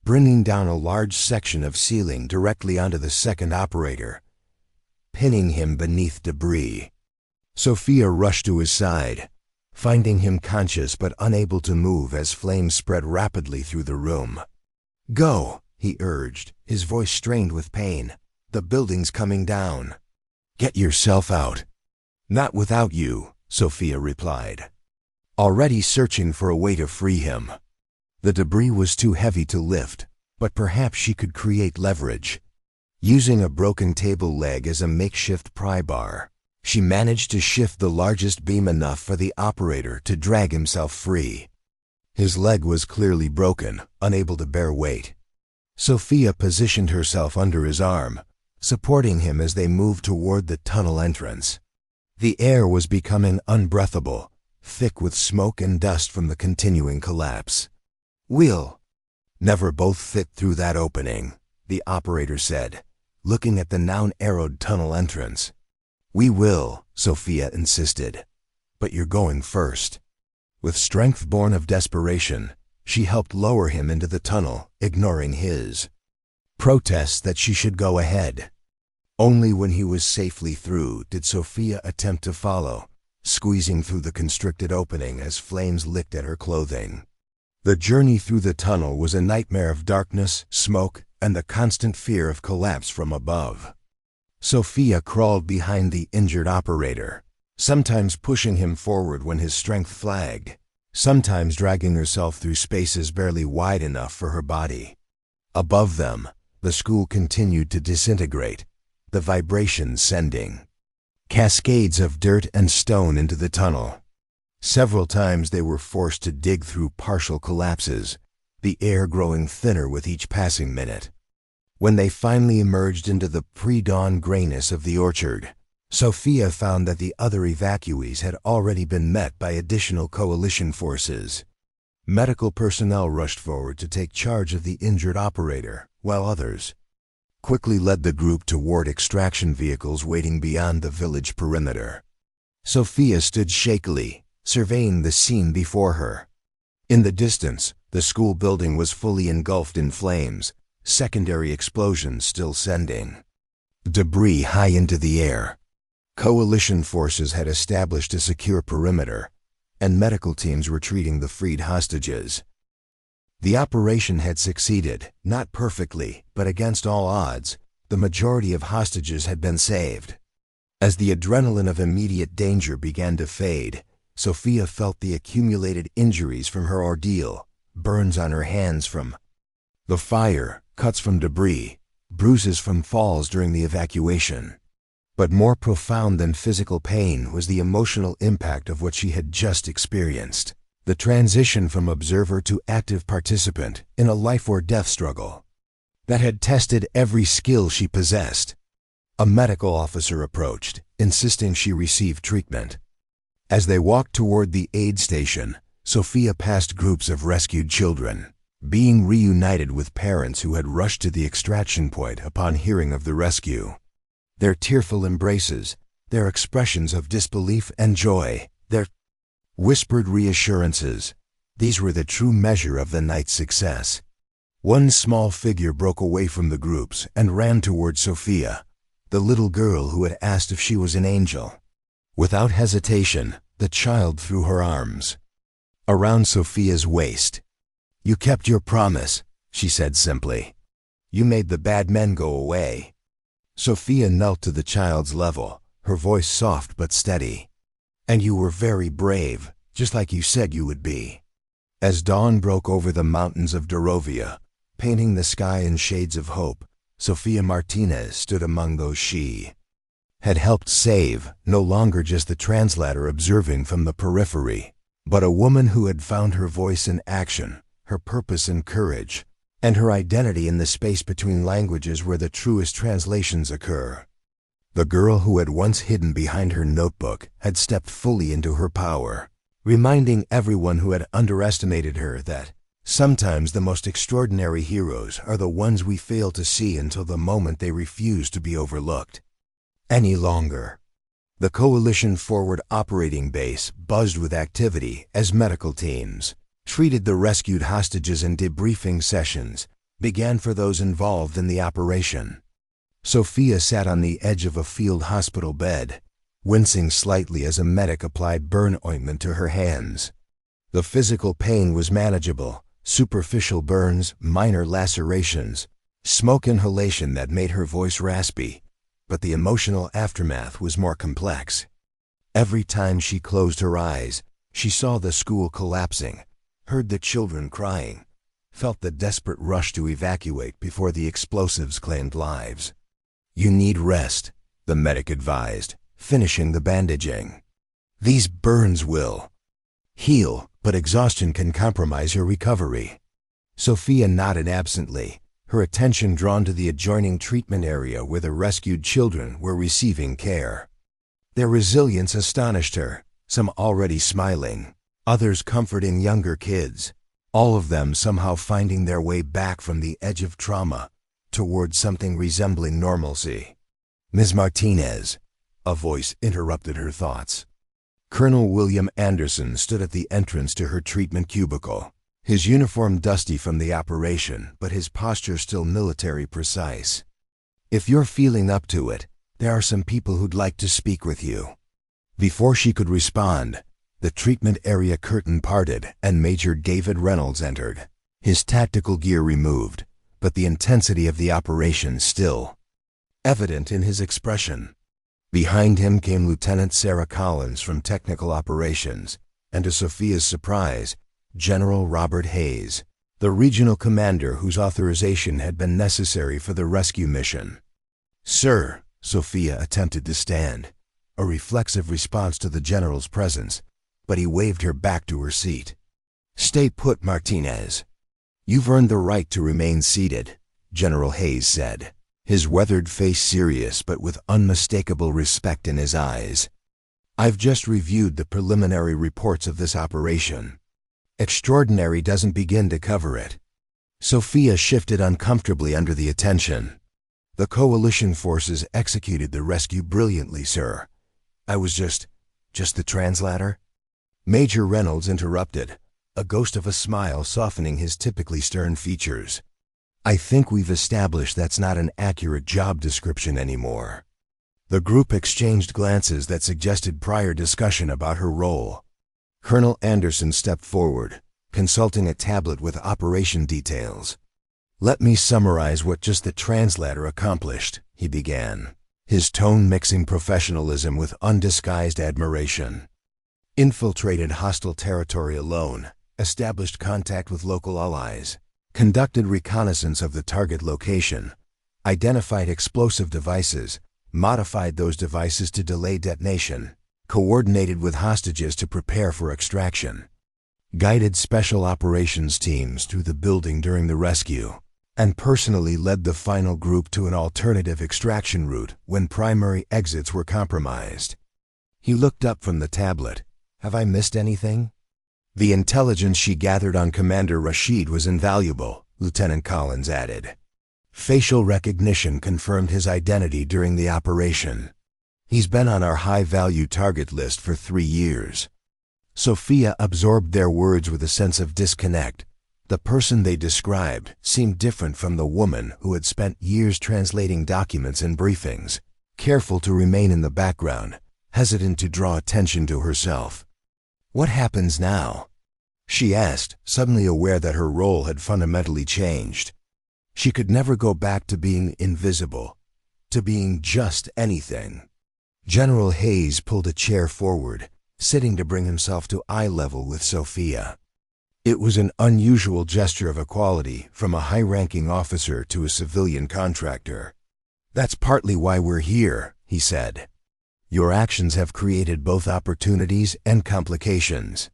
bringing down a large section of ceiling directly onto the second operator, pinning him beneath debris. Sophia rushed to his side, finding him conscious but unable to move as flames spread rapidly through the room. "Go," he urged, his voice strained with pain. "The building's coming down. Get yourself out." "Not without you," Sophia replied, already searching for a way to free him. The debris was too heavy to lift, but perhaps she could create leverage. Using a broken table leg as a makeshift pry bar, she managed to shift the largest beam enough for the operator to drag himself free. His leg was clearly broken, unable to bear weight. Sophia positioned herself under his arm, supporting him as they moved toward the tunnel entrance. The air was becoming unbreathable, thick with smoke and dust from the continuing collapse. "We'll never both fit through that opening," the operator said, looking at the now narrowed tunnel entrance. "We will," Sophia insisted, "but you're going first." With strength born of desperation, she helped lower him into the tunnel, ignoring his protests that she should go ahead. Only when he was safely through did Sophia attempt to follow, squeezing through the constricted opening as flames licked at her clothing. The journey through the tunnel was a nightmare of darkness, smoke, and the constant fear of collapse from above. Sophia crawled behind the injured operator, sometimes pushing him forward when his strength flagged, sometimes dragging herself through spaces barely wide enough for her body. Above them, the school continued to disintegrate, the vibrations sending cascades of dirt and stone into the tunnel. Several times they were forced to dig through partial collapses, the air growing thinner with each passing minute. When they finally emerged into the pre-dawn grayness of the orchard, Sophia found that the other evacuees had already been met by additional coalition forces. Medical personnel rushed forward to take charge of the injured operator, while others quickly led the group toward extraction vehicles waiting beyond the village perimeter. Sophia stood shakily, surveying the scene before her. In the distance, the school building was fully engulfed in flames, secondary explosions still sending debris high into the air. Coalition forces had established a secure perimeter, and medical teams were treating the freed hostages. The operation had succeeded, not perfectly, but against all odds, the majority of hostages had been saved. As the adrenaline of immediate danger began to fade, Sophia felt the accumulated injuries from her ordeal, burns on her hands from the fire, cuts from debris, bruises from falls during the evacuation. But more profound than physical pain was the emotional impact of what she had just experienced. The transition from observer to active participant in a life-or-death struggle that had tested every skill she possessed. A medical officer approached, insisting she receive treatment. As they walked toward the aid station, Sophia passed groups of rescued children, being reunited with parents who had rushed to the extraction point upon hearing of the rescue. Their tearful embraces, their expressions of disbelief and joy, their whispered reassurances, these were the true measure of the night's success. One small figure broke away from the groups and ran toward Sophia, the little girl who had asked if she was an angel. Without hesitation, the child threw her arms around Sophia's waist. "You kept your promise," she said simply. "You made the bad men go away." Sophia knelt to the child's level, her voice soft but steady. "And you were very brave, just like you said you would be." As dawn broke over the mountains of Dorovia, painting the sky in shades of hope, Sophia Martinez stood among those she had helped save, no longer just the translator observing from the periphery, but a woman who had found her voice in action, her purpose in courage, and her identity in the space between languages where the truest translations occur. The girl who had once hidden behind her notebook had stepped fully into her power, reminding everyone who had underestimated her that sometimes the most extraordinary heroes are the ones we fail to see until the moment they refuse to be overlooked any longer. The Coalition Forward Operating Base buzzed with activity as medical teams treated the rescued hostages and debriefing sessions began for those involved in the operation. Sophia sat on the edge of a field hospital bed, wincing slightly as a medic applied burn ointment to her hands. The physical pain was manageable: superficial burns, minor lacerations, smoke inhalation that made her voice raspy, but the emotional aftermath was more complex. Every time she closed her eyes, she saw the school collapsing, heard the children crying, felt the desperate rush to evacuate before the explosives claimed lives. "You need rest," the medic advised, finishing the bandaging. "These burns will heal, but exhaustion can compromise your recovery." Sophia nodded absently, her attention drawn to the adjoining treatment area where the rescued children were receiving care. Their resilience astonished her, some already smiling, others comforting younger kids, all of them somehow finding their way back from the edge of trauma toward something resembling normalcy. "Ms. Martinez," a voice interrupted her thoughts. Colonel William Anderson stood at the entrance to her treatment cubicle, his uniform dusty from the operation, but his posture still military precise. "If you're feeling up to it, there are some people who'd like to speak with you." Before she could respond, the treatment area curtain parted and Major David Reynolds entered, his tactical gear removed, but the intensity of the operation still evident in his expression. Behind him came Lieutenant Sarah Collins from Technical Operations, and to Sophia's surprise, General Robert Hayes, the regional commander whose authorization had been necessary for the rescue mission. "Sir," Sophia attempted to stand, a reflexive response to the general's presence, but he waved her back to her seat. "Stay put, Martinez. You've earned the right to remain seated," General Hayes said, his weathered face serious but with unmistakable respect in his eyes. "I've just reviewed the preliminary reports of this operation. Extraordinary doesn't begin to cover it." Sophia shifted uncomfortably under the attention. "The coalition forces executed the rescue brilliantly, sir. I was just the translator." Major Reynolds interrupted, a ghost of a smile softening his typically stern features. "I think we've established that's not an accurate job description anymore." The group exchanged glances that suggested prior discussion about her role. Colonel Anderson stepped forward, consulting a tablet with operation details. "Let me summarize what just the translator accomplished," he began, his tone mixing professionalism with undisguised admiration. "Infiltrated hostile territory alone, established contact with local allies, conducted reconnaissance of the target location, identified explosive devices, modified those devices to delay detonation, coordinated with hostages to prepare for extraction, guided special operations teams through the building during the rescue, and personally led the final group to an alternative extraction route when primary exits were compromised." He looked up from the tablet. "Have I missed anything?" "The intelligence she gathered on Commander Rashid was invaluable," Lieutenant Collins added. "Facial recognition confirmed his identity during the operation. He's been on our high-value target list for 3 years." Sophia absorbed their words with a sense of disconnect. The person they described seemed different from the woman who had spent years translating documents and briefings, careful to remain in the background, hesitant to draw attention to herself. "What happens now?" she asked, suddenly aware that her role had fundamentally changed. She could never go back to being invisible, to being just anything. General Hayes pulled a chair forward, sitting to bring himself to eye level with Sophia. It was an unusual gesture of equality from a high-ranking officer to a civilian contractor. "That's partly why we're here," he said, Your actions have created both opportunities and complications.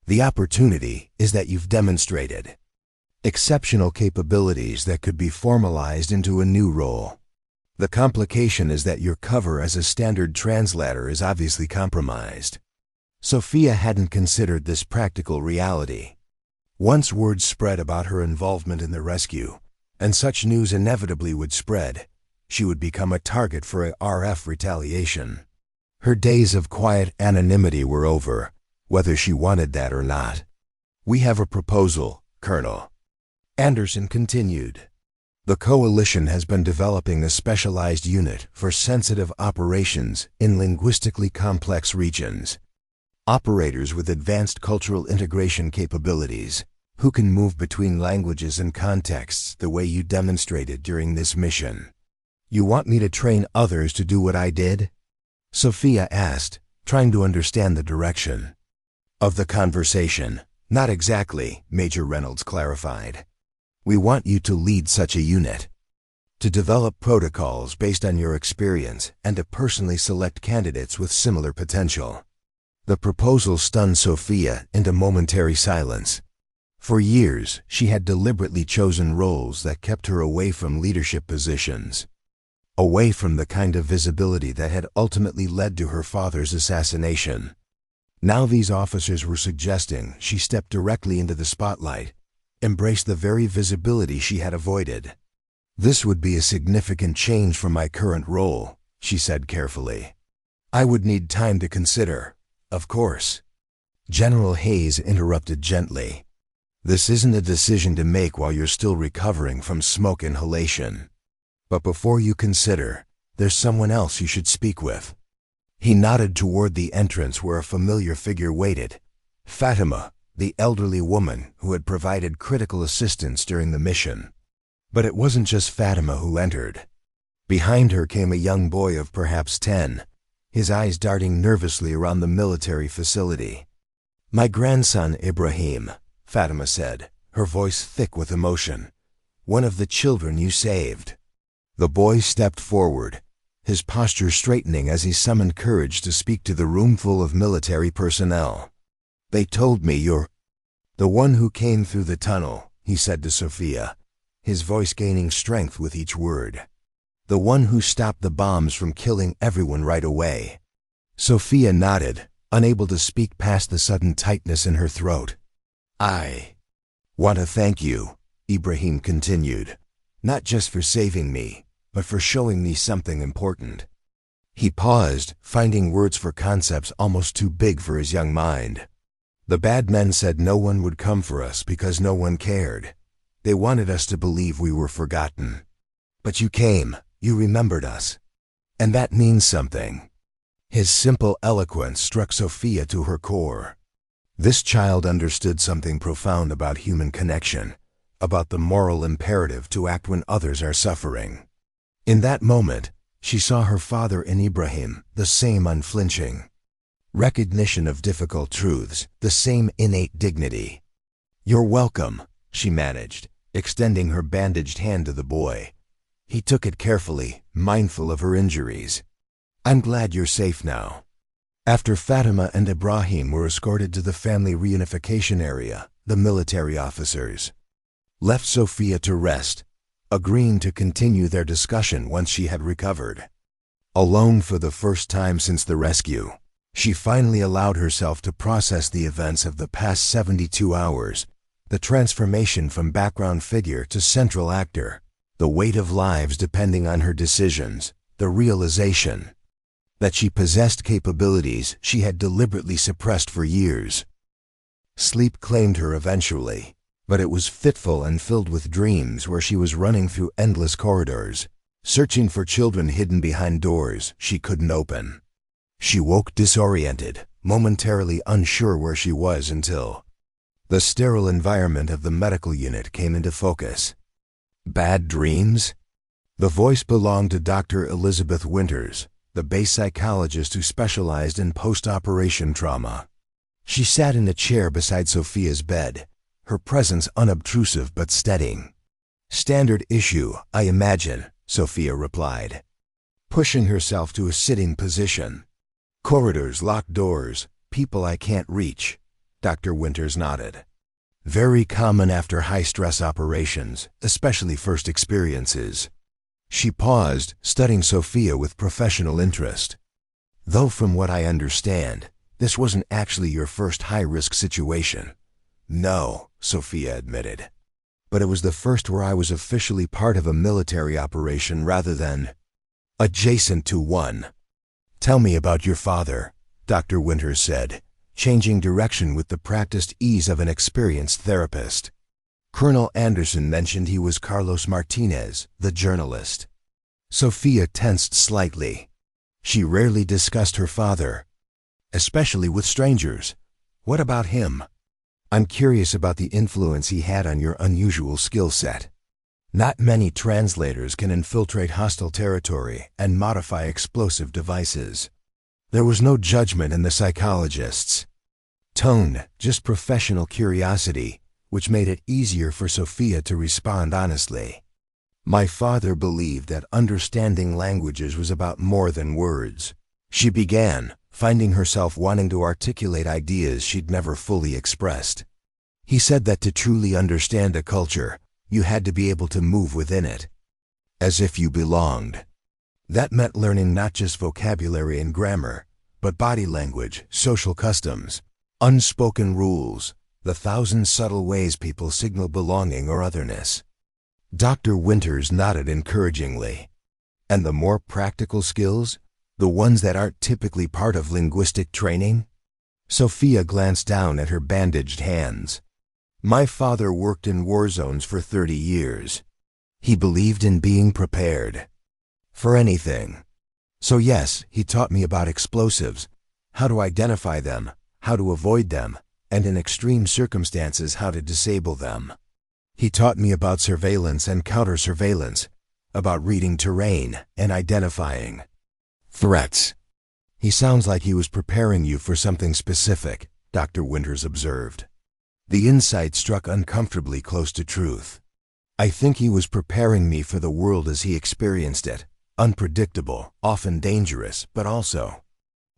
The opportunity is that you've demonstrated exceptional capabilities that could be formalized into a new role. The complication is that your cover as a standard translator is obviously compromised. Sophia hadn't considered this practical reality. Once word spread about her involvement in the rescue, and such news inevitably would spread, she would become a target for a RF retaliation. Her days of quiet anonymity were over, whether she wanted that or not. "We have a proposal, Colonel," Anderson continued. "The coalition has been developing a specialized unit for sensitive operations in linguistically complex regions. Operators with advanced cultural integration capabilities, who can move between languages and contexts the way you demonstrated during this mission. You want me to train others to do what I did?" Sophia asked, trying to understand the direction of the conversation. "Not exactly," Major Reynolds clarified. "We want you to lead such a unit, to develop protocols based on your experience and to personally select candidates with similar potential." The proposal stunned Sophia into momentary silence. For years, she had deliberately chosen roles that kept her away from leadership positions, away from the kind of visibility that had ultimately led to her father's assassination. Now these officers were suggesting she step directly into the spotlight, embrace the very visibility she had avoided. "This would be a significant change from my current role," she said carefully. "I would need time to consider, of course." General Hayes interrupted gently. "This isn't a decision to make while you're still recovering from smoke inhalation. But before you consider, there's someone else you should speak with." He nodded toward the entrance where a familiar figure waited. Fatima, the elderly woman who had provided critical assistance during the mission. But it wasn't just Fatima who entered. Behind her came a young boy of perhaps 10, his eyes darting nervously around the military facility. "My grandson Ibrahim," Fatima said, her voice thick with emotion. "One of the children you saved." The boy stepped forward, his posture straightening as he summoned courage to speak to the room full of military personnel. "They told me you're the one who came through the tunnel," he said to Sophia, his voice gaining strength with each word. "The one who stopped the bombs from killing everyone right away." Sophia nodded, unable to speak past the sudden tightness in her throat. "I want to thank you," Ibrahim continued, "not just for saving me, but for showing me something important." He paused, finding words for concepts almost too big for his young mind. "The bad men said no one would come for us because no one cared. They wanted us to believe we were forgotten. But you came, you remembered us. And that means something." His simple eloquence struck Sophia to her core. This child understood something profound about human connection, about the moral imperative to act when others are suffering. In that moment, she saw her father in Ibrahim, the same unflinching recognition of difficult truths, the same innate dignity. "You're welcome," she managed, extending her bandaged hand to the boy. He took it carefully, mindful of her injuries. "I'm glad you're safe now." After Fatima and Ibrahim were escorted to the family reunification area, the military officers left Sophia to rest, agreeing to continue their discussion once she had recovered. Alone for the first time since the rescue, she finally allowed herself to process the events of the past 72 hours, the transformation from background figure to central actor, the weight of lives depending on her decisions, the realization that she possessed capabilities she had deliberately suppressed for years. Sleep claimed her eventually, but it was fitful and filled with dreams where she was running through endless corridors, searching for children hidden behind doors she couldn't open. She woke disoriented, momentarily unsure where she was until the sterile environment of the medical unit came into focus. Bad dreams? The voice belonged to Dr. Elizabeth Winters, the base psychologist who specialized in post-operation trauma. She sat in a chair beside Sophia's bed, her presence unobtrusive but steadying. "Standard issue, I imagine," Sophia replied, pushing herself to a sitting position. Corridors, locked doors, people I can't reach. Dr. Winters nodded. Very common after high-stress operations, especially first experiences. She paused, studying Sophia with professional interest. Though from what I understand, this wasn't actually your first high-risk situation. No, Sophia admitted. But it was the first where I was officially part of a military operation rather than adjacent to one. Tell me about your father, Dr. Winters said, changing direction with the practiced ease of an experienced therapist. Colonel Anderson mentioned he was Carlos Martinez, the journalist. Sophia tensed slightly. She rarely discussed her father, especially with strangers. What about him? I'm curious about the influence he had on your unusual skill set. Not many translators can infiltrate hostile territory and modify explosive devices. There was no judgment in the psychologist's tone, just professional curiosity, which made it easier for Sophia to respond honestly. My father believed that understanding languages was about more than words. She began, finding herself wanting to articulate ideas she'd never fully expressed. He said that to truly understand a culture, you had to be able to move within it, as if you belonged. That meant learning not just vocabulary and grammar, but body language, social customs, unspoken rules, the thousand subtle ways people signal belonging or otherness. Dr. Winters nodded encouragingly. And the more practical skills, the ones that aren't typically part of linguistic training? Sophia glanced down at her bandaged hands. My father worked in war zones for 30 years. He believed in being prepared for anything. So yes, he taught me about explosives, how to identify them, how to avoid them, and in extreme circumstances how to disable them. He taught me about surveillance and counter-surveillance, about reading terrain and identifying threats. He sounds like he was preparing you for something specific, Dr. Winters observed. The insight struck uncomfortably close to truth. I think he was preparing me for the world as he experienced it, unpredictable, often dangerous, but also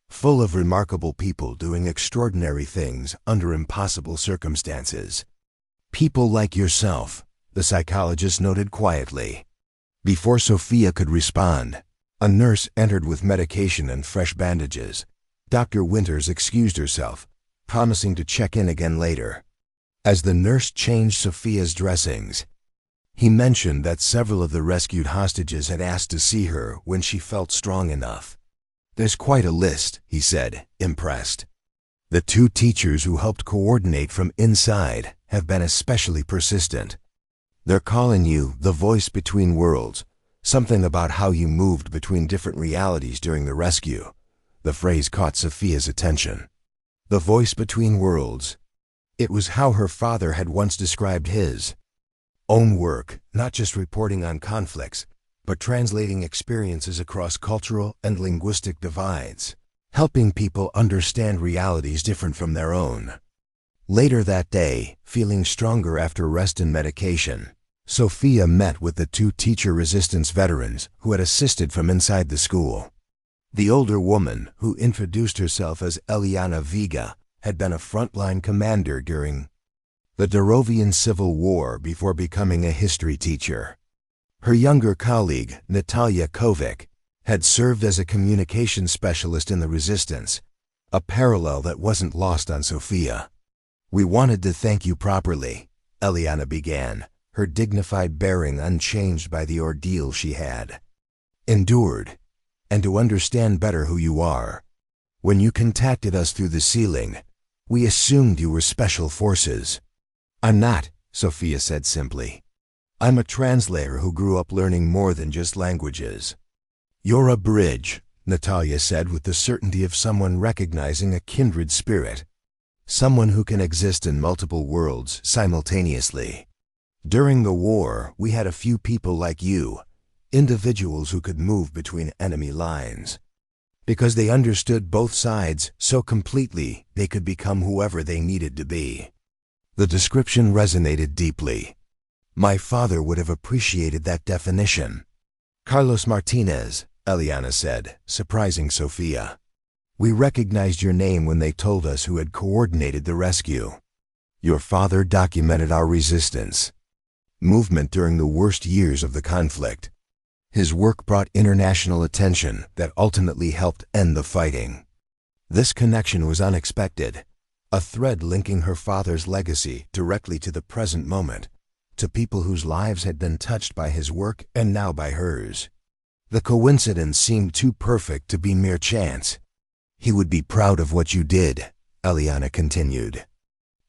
full of remarkable people doing extraordinary things under impossible circumstances. People like yourself, the psychologist noted quietly. Before Sophia could respond, a nurse entered with medication and fresh bandages. Dr. Winters excused herself, promising to check in again later. As the nurse changed Sophia's dressings, he mentioned that several of the rescued hostages had asked to see her when she felt strong enough. There's quite a list, he said, impressed. The 2 teachers who helped coordinate from inside have been especially persistent. They're calling you the voice between worlds, something about how you moved between different realities during the rescue. The phrase caught Sophia's attention. The voice between worlds. It was how her father had once described his own work, not just reporting on conflicts, but translating experiences across cultural and linguistic divides, helping people understand realities different from their own. Later that day, feeling stronger after rest and medication, Sophia met with the 2 teacher resistance veterans who had assisted from inside the school. The older woman, who introduced herself as Eliana Vega, had been a frontline commander during the Darovian Civil War before becoming a history teacher. Her younger colleague, Natalia Kovic, had served as a communications specialist in the resistance, a parallel that wasn't lost on Sophia. We wanted to thank you properly, Eliana began, her dignified bearing unchanged by the ordeal she had endured, and to understand better who you are. When you contacted us through the ceiling, we assumed you were special forces. I'm not, Sophia said simply. I'm a translator who grew up learning more than just languages. You're a bridge, Natalia said with the certainty of someone recognizing a kindred spirit. Someone who can exist in multiple worlds simultaneously. During the war, we had a few people like you, individuals who could move between enemy lines. Because they understood both sides so completely, they could become whoever they needed to be. The description resonated deeply. My father would have appreciated that definition. Carlos Martinez, Eliana said, surprising Sophia. We recognized your name when they told us who had coordinated the rescue. Your father documented our resistance movement during the worst years of the conflict. His work brought international attention that ultimately helped end the fighting. This connection was unexpected, a thread linking her father's legacy directly to the present moment, to people whose lives had been touched by his work and now by hers. The coincidence seemed too perfect to be mere chance. He would be proud of what you did, Eliana continued.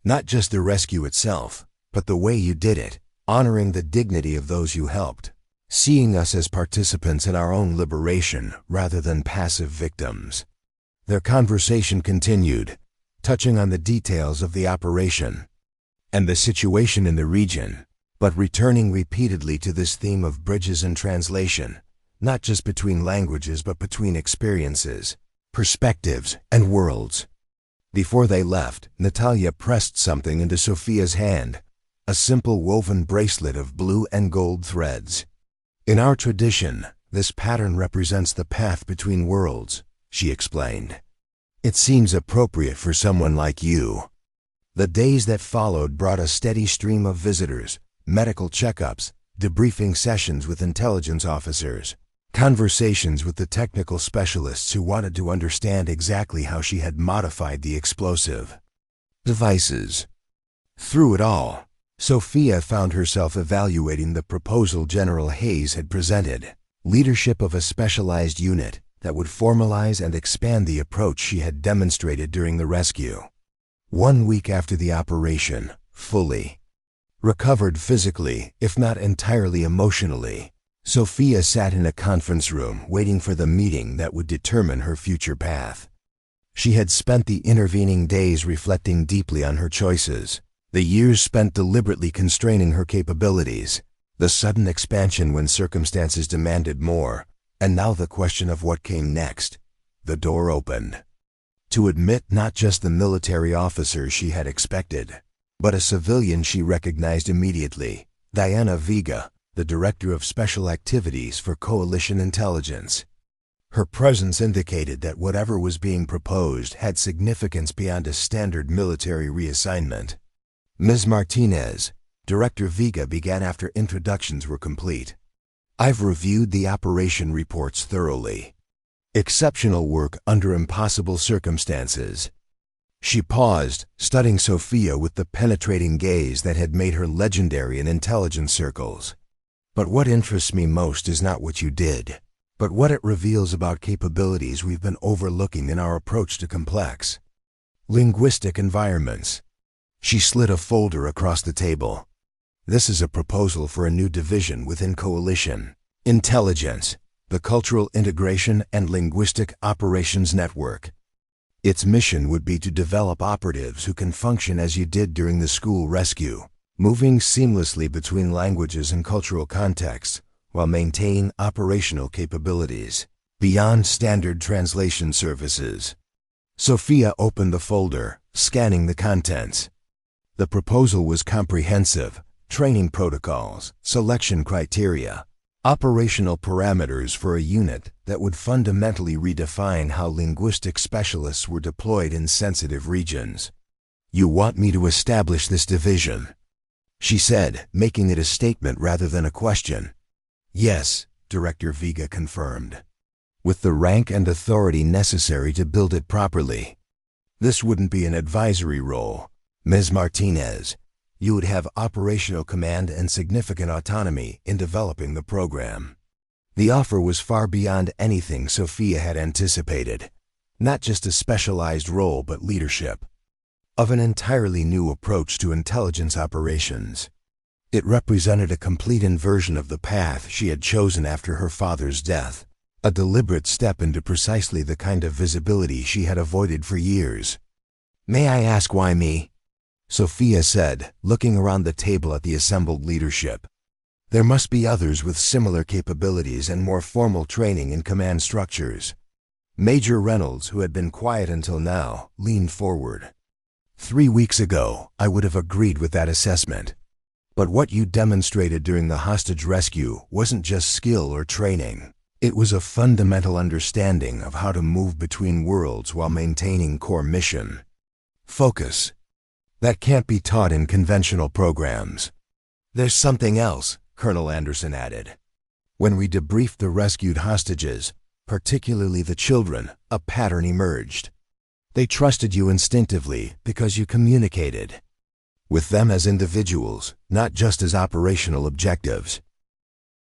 Not just the rescue itself, but the way you did it, honoring the dignity of those you helped, seeing us as participants in our own liberation rather than passive victims. Their conversation continued, touching on the details of the operation and the situation in the region, but returning repeatedly to this theme of bridges and translation, not just between languages but between experiences, perspectives, and worlds. Before they left, Natalia pressed something into Sophia's hand, a simple woven bracelet of blue and gold threads. In our tradition, this pattern represents the path between worlds, she explained. It seems appropriate for someone like you. The days that followed brought a steady stream of visitors, medical checkups, debriefing sessions with intelligence officers, conversations with the technical specialists who wanted to understand exactly how she had modified the explosive devices. Through it all, Sophia found herself evaluating the proposal General Hayes had presented, leadership of a specialized unit that would formalize and expand the approach she had demonstrated during the rescue. 1 week after the operation, fully recovered physically, if not entirely emotionally, Sophia sat in a conference room waiting for the meeting that would determine her future path. She had spent the intervening days reflecting deeply on her choices, the years spent deliberately constraining her capabilities, the sudden expansion when circumstances demanded more, and now the question of what came next. The door opened. To admit not just the military officer she had expected, but a civilian she recognized immediately, Diana Vega, the Director of Special Activities for Coalition Intelligence. Her presence indicated that whatever was being proposed had significance beyond a standard military reassignment. Ms. Martinez, Director Vega began after introductions were complete. I've reviewed the operation reports thoroughly. Exceptional work under impossible circumstances. She paused, studying Sophia with the penetrating gaze that had made her legendary in intelligence circles. But what interests me most is not what you did, but what it reveals about capabilities we've been overlooking in our approach to complex linguistic environments. She slid a folder across the table. This is a proposal for a new division within Coalition Intelligence, the Cultural Integration and Linguistic Operations Network. Its mission would be to develop operatives who can function as you did during the school rescue, moving seamlessly between languages and cultural contexts while maintaining operational capabilities beyond standard translation services. Sophia opened the folder, scanning the contents. The proposal was comprehensive: training protocols, selection criteria, operational parameters for a unit that would fundamentally redefine how linguistic specialists were deployed in sensitive regions. You want me to establish this division? She said, making it a statement rather than a question. Yes, Director Vega confirmed. With the rank and authority necessary to build it properly. This wouldn't be an advisory role, Ms. Martinez. You would have operational command and significant autonomy in developing the program. The offer was far beyond anything Sophia had anticipated. Not just a specialized role, but leadership of an entirely new approach to intelligence operations. It represented a complete inversion of the path she had chosen after her father's death, a deliberate step into precisely the kind of visibility she had avoided for years. May I ask why me? Sophia said, looking around the table at the assembled leadership. There must be others with similar capabilities and more formal training in command structures. Major Reynolds, who had been quiet until now, leaned forward. 3 weeks ago, I would have agreed with that assessment. But what you demonstrated during the hostage rescue wasn't just skill or training. It was a fundamental understanding of how to move between worlds while maintaining core mission. Focus. That can't be taught in conventional programs. There's something else, Colonel Anderson added. When we debriefed the rescued hostages, particularly the children, a pattern emerged. They trusted you instinctively because you communicated with them as individuals, not just as operational objectives.